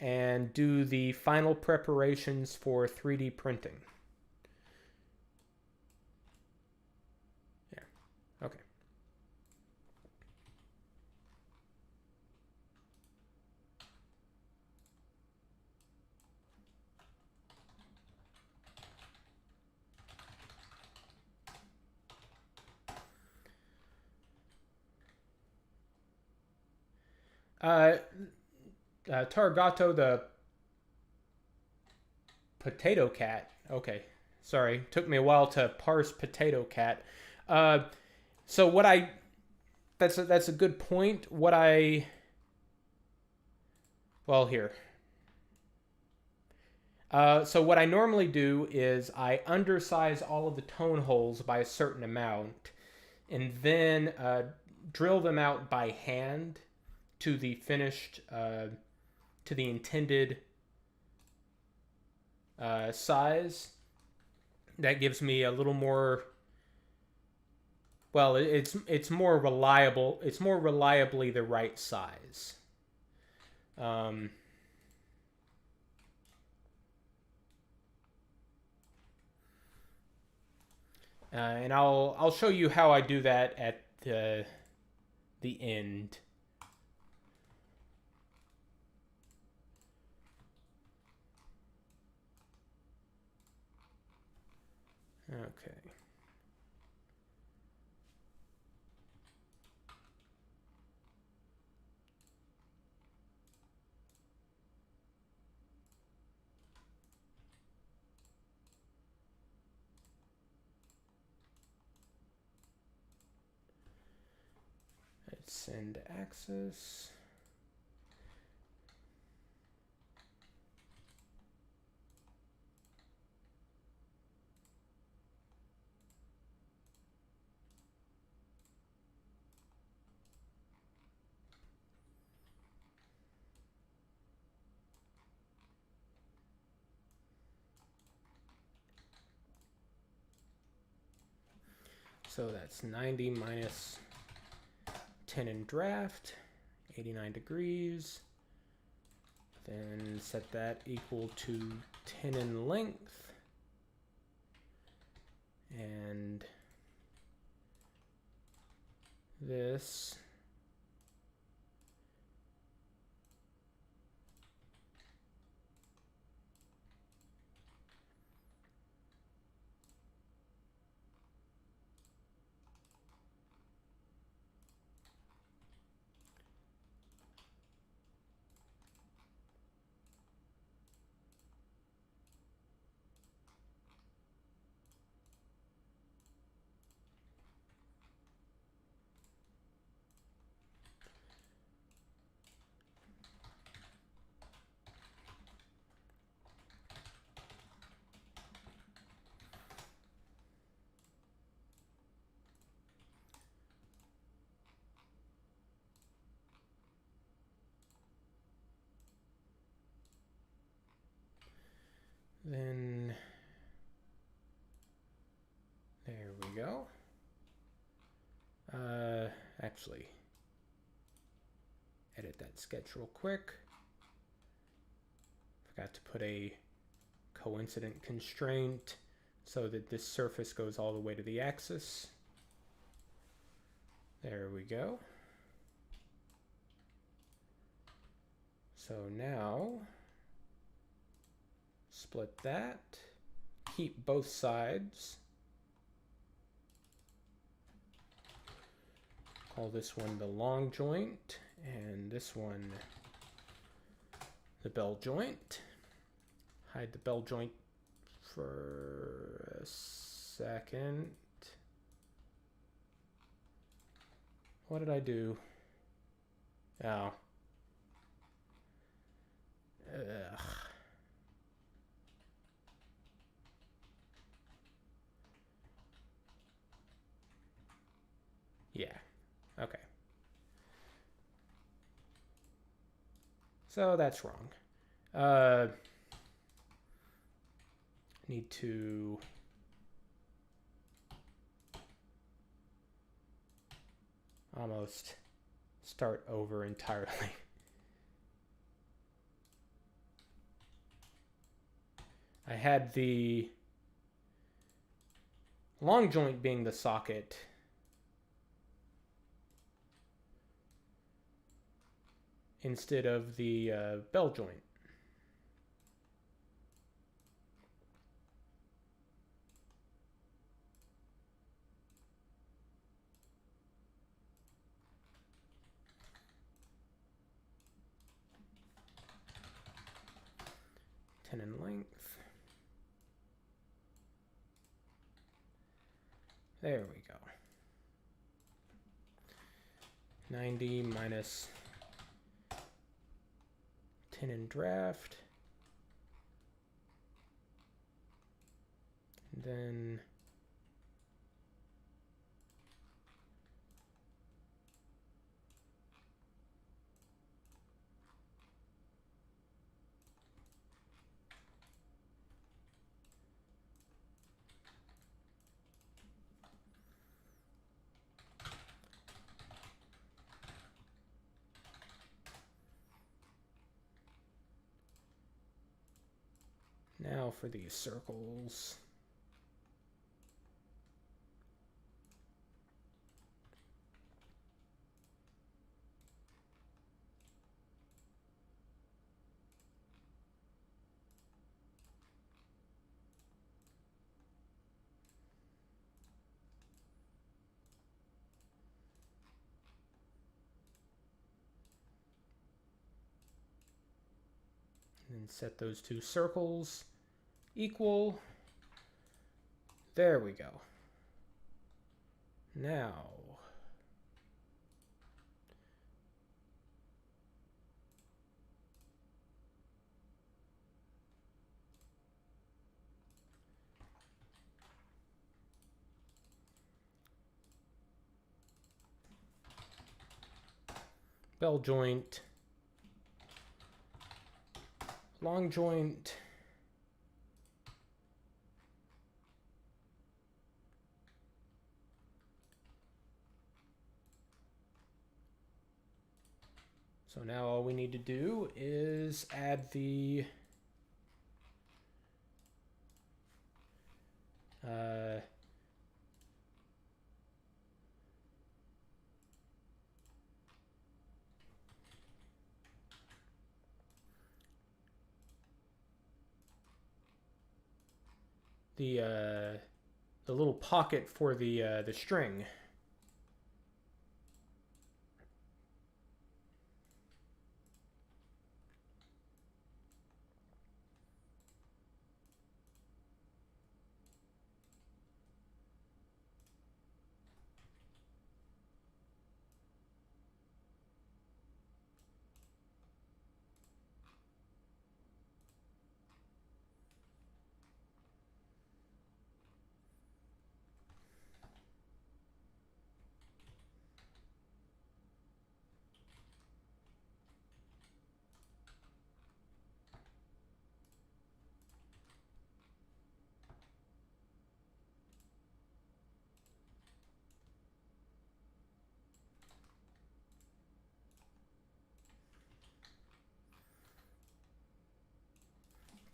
and do the final preparations for 3D printing. Yeah, okay. Uh, Targato, the potato cat. Okay, sorry, took me a while to parse potato cat. Uh, so what I that's a good point. What I well here. So what I normally do is I undersize all of the tone holes by a certain amount, and then drill them out by hand to the finished to the intended size. That gives me a little more. Well, it's more reliable. It's more reliably the right size. Um, and I'll show you how I do that at the end. Okay. Let's send axis. So that's 90 minus 10 in draft, 89 degrees. Then set that equal to 10 in length. And this then there we go. Actually, edit that sketch real quick. Forgot to put a coincident constraint so that this surface goes all the way to the axis. There we go. So now split that, keep both sides. Call this one the long joint and this one the bell joint. Hide the bell joint for a second. What did I do? Oh. Ugh. Yeah. Okay. So that's wrong. need to almost start over entirely. I had the long joint being the socket instead of the bell joint. Tenon length. There we go. 90 minus tenon draft. And then now for these circles. And set those two circles equal. There we go. Now, bell joint, long joint, so now all we need to do is add the the little pocket for the string.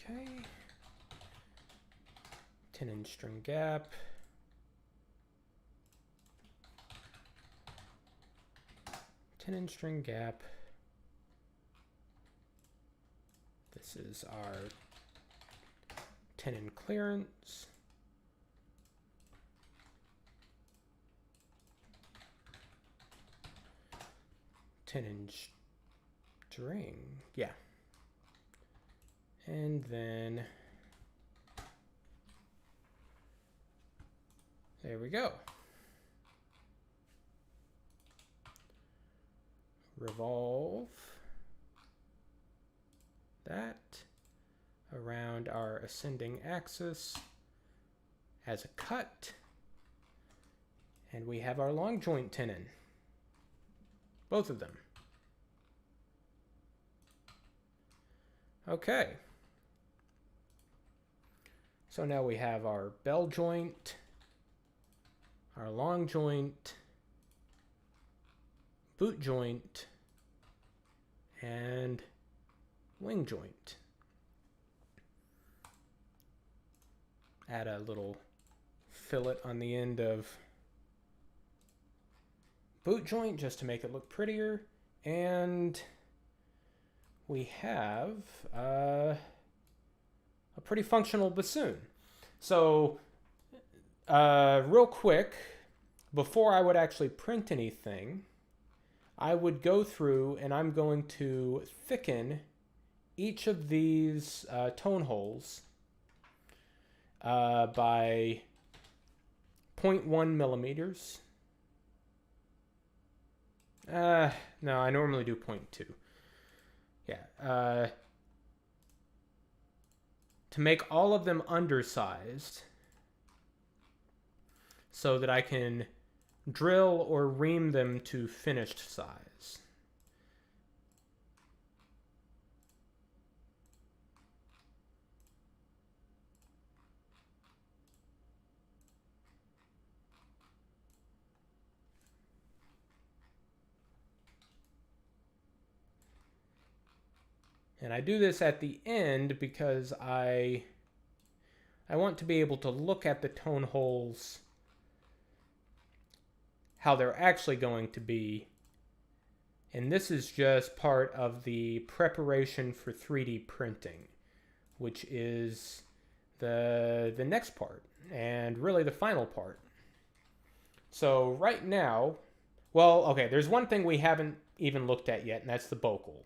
Okay. Tenon string gap. Tenon string gap. This is our tenon clearance. Tenon string, yeah. And then there we go. Revolve that around our ascending axis as a cut. And we have our long joint tenon. Both of them. Okay. So now we have our bell joint, our long joint, boot joint, and wing joint. Add a little fillet on the end of boot joint just to make it look prettier. And we have a pretty functional bassoon. So real quick, before I would actually print anything, I would go through and I'm going to thicken each of these tone holes by 0.1 millimeters. No, I normally do 0.2. Yeah. To make all of them undersized so that I can drill or ream them to finished size. And I do this at the end because I want to be able to look at the tone holes, how they're actually going to be. And this is just part of the preparation for 3D printing, which is the next part and really the final part. So right now, well, okay, there's one thing we haven't even looked at yet, and that's the bocal.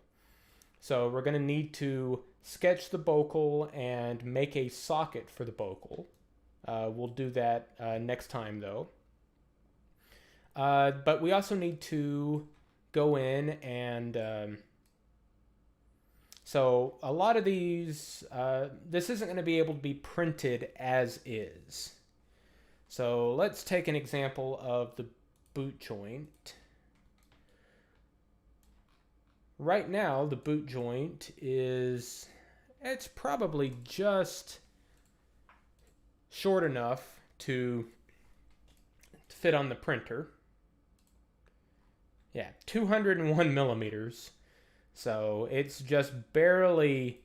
So we're going to need to sketch the bocal and make a socket for the bocal. We'll do that next time, though. But we also need to go in and... so a lot of these, this isn't going to be able to be printed as is. So let's take an example of the boot joint. Right now, the boot joint is, it's probably just short enough to fit on the printer. Yeah, 201 millimeters. So it's just barely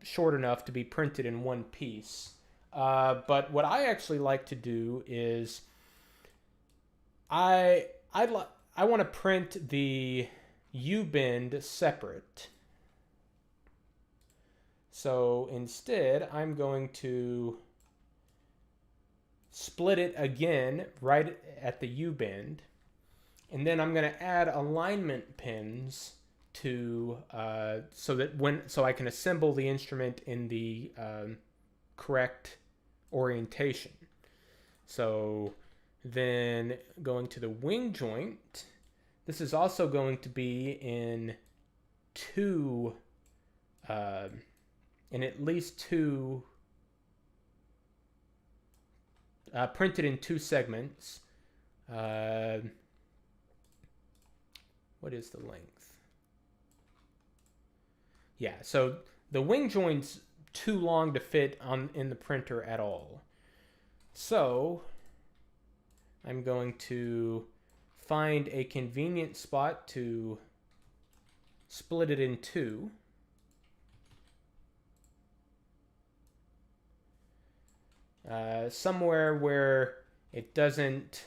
short enough to be printed in one piece. But what I actually like to do is I want to print the U-bend separate. So instead, I'm going to split it again right at the U-bend. And then I'm going to add alignment pins to so I can assemble the instrument in the correct orientation. So then going to the wing joint, this is also going to be in at least two, printed in two segments. What is the length? Yeah, so the wing joint's too long to fit in the printer at all. So I'm going to find a convenient spot to split it in two. Somewhere where it doesn't,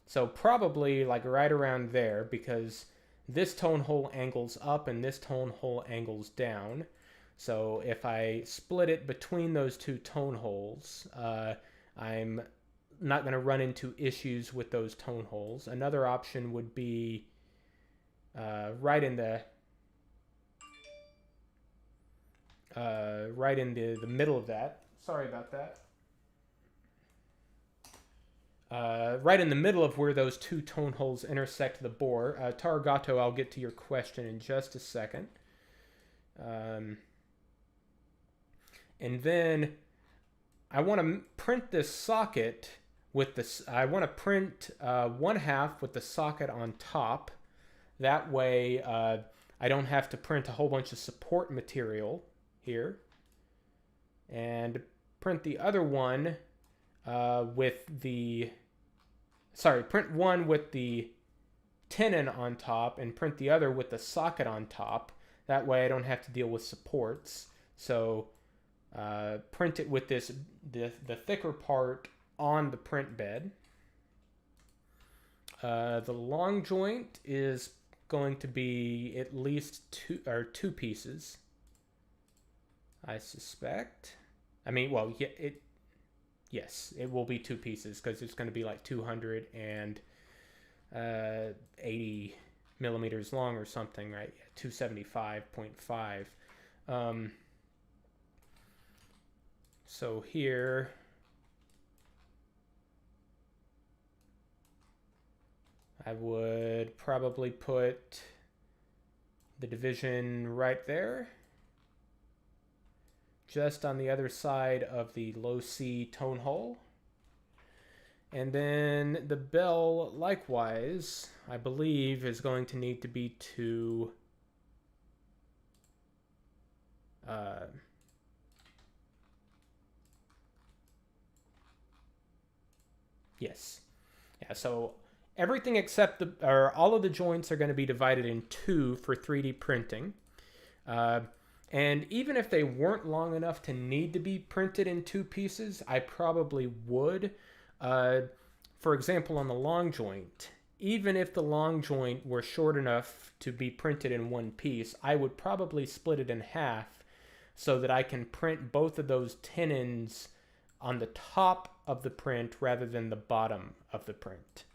so probably like right around there, because this tone hole angles up and this tone hole angles down. So if I split it between those two tone holes, I'm not going to run into issues with those tone holes. Another option would be right in the middle of that. Sorry about that. Right in the middle of where those two tone holes intersect the bore. Targato, I'll get to your question in just a second. And then I want to print this socket with this. I want to print 1/2 with the socket on top. That way I don't have to print a whole bunch of support material here. and print the other one with the, print one with the tenon on top and print the other with the socket on top. That way I don't have to deal with supports. So print it with the thicker part on the print bed. The long joint is going to be at least two pieces, I suspect. I mean, well, yes, it will be two pieces because it's going to be like 280 millimeters long or something, right? 275.5. So here, I would probably put the division right there, just on the other side of the low C tone hole. And then the bell, likewise, I believe is going to need to be to yes. Yeah, so everything except all of the joints are going to be divided in two for 3D printing. And even if they weren't long enough to need to be printed in two pieces, I probably would. For example, on the long joint, even if the long joint were short enough to be printed in one piece, I would probably split it in half so that I can print both of those tenons on the top of the print rather than the bottom of the print.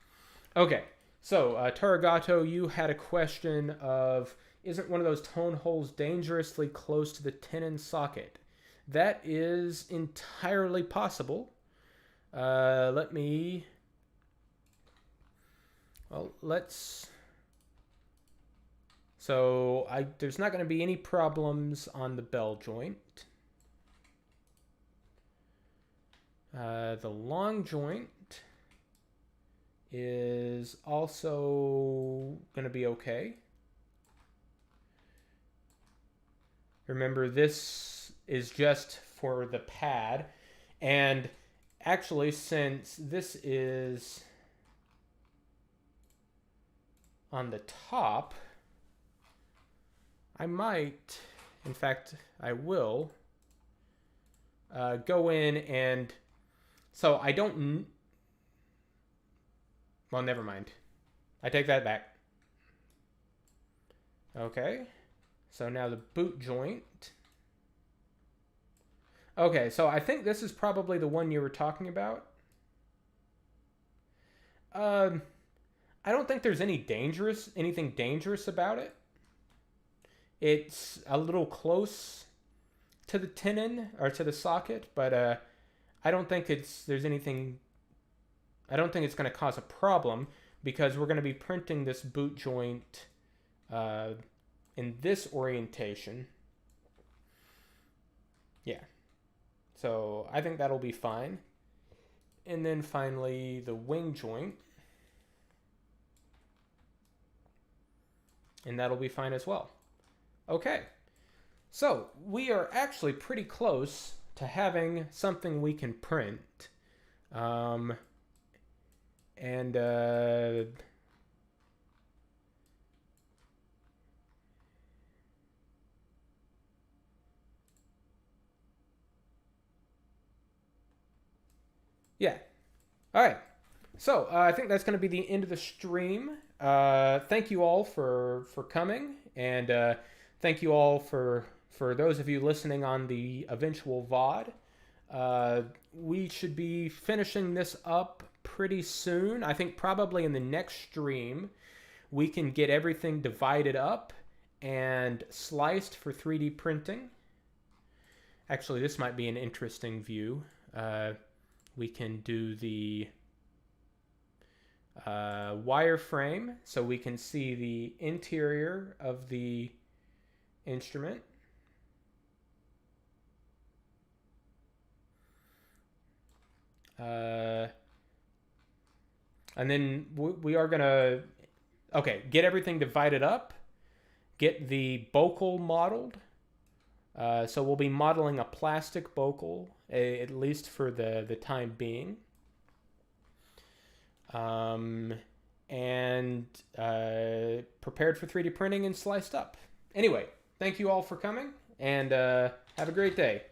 Okay, so Taragato, you had a question of, isn't one of those tone holes dangerously close to the tenon socket? That is entirely possible. Let's... So there's not going to be any problems on the bell joint. The long joint is also going to be okay. Remember, this is just for the pad. And actually, since this is on the top, I might, in fact, I will go in and, so I don't, well, never mind. I take that back. Okay. So now the boot joint. Okay, so I think this is probably the one you were talking about. I don't think there's anything dangerous about it. It's a little close to the tenon or to the socket, but I don't think it's going to cause a problem because we're going to be printing this boot joint in this orientation. Yeah. So I think that'll be fine. And then finally the wing joint. And that'll be fine as well. Okay. So we are actually pretty close to having something we can print. Yeah. All right. So I think that's going to be the end of the stream. Thank you all for coming, and thank you all for those of you listening on the eventual VOD. We should be finishing this up pretty soon. I think probably in the next stream we can get everything divided up and sliced for 3D printing. Actually, this might be an interesting view. We can do the wireframe so we can see the interior of the instrument. And then we are going to, okay, get everything divided up, get the bocal modeled, So we'll be modeling a plastic bocal, at least for the time being. And prepared for 3D printing and sliced up. Anyway, thank you all for coming, and have a great day.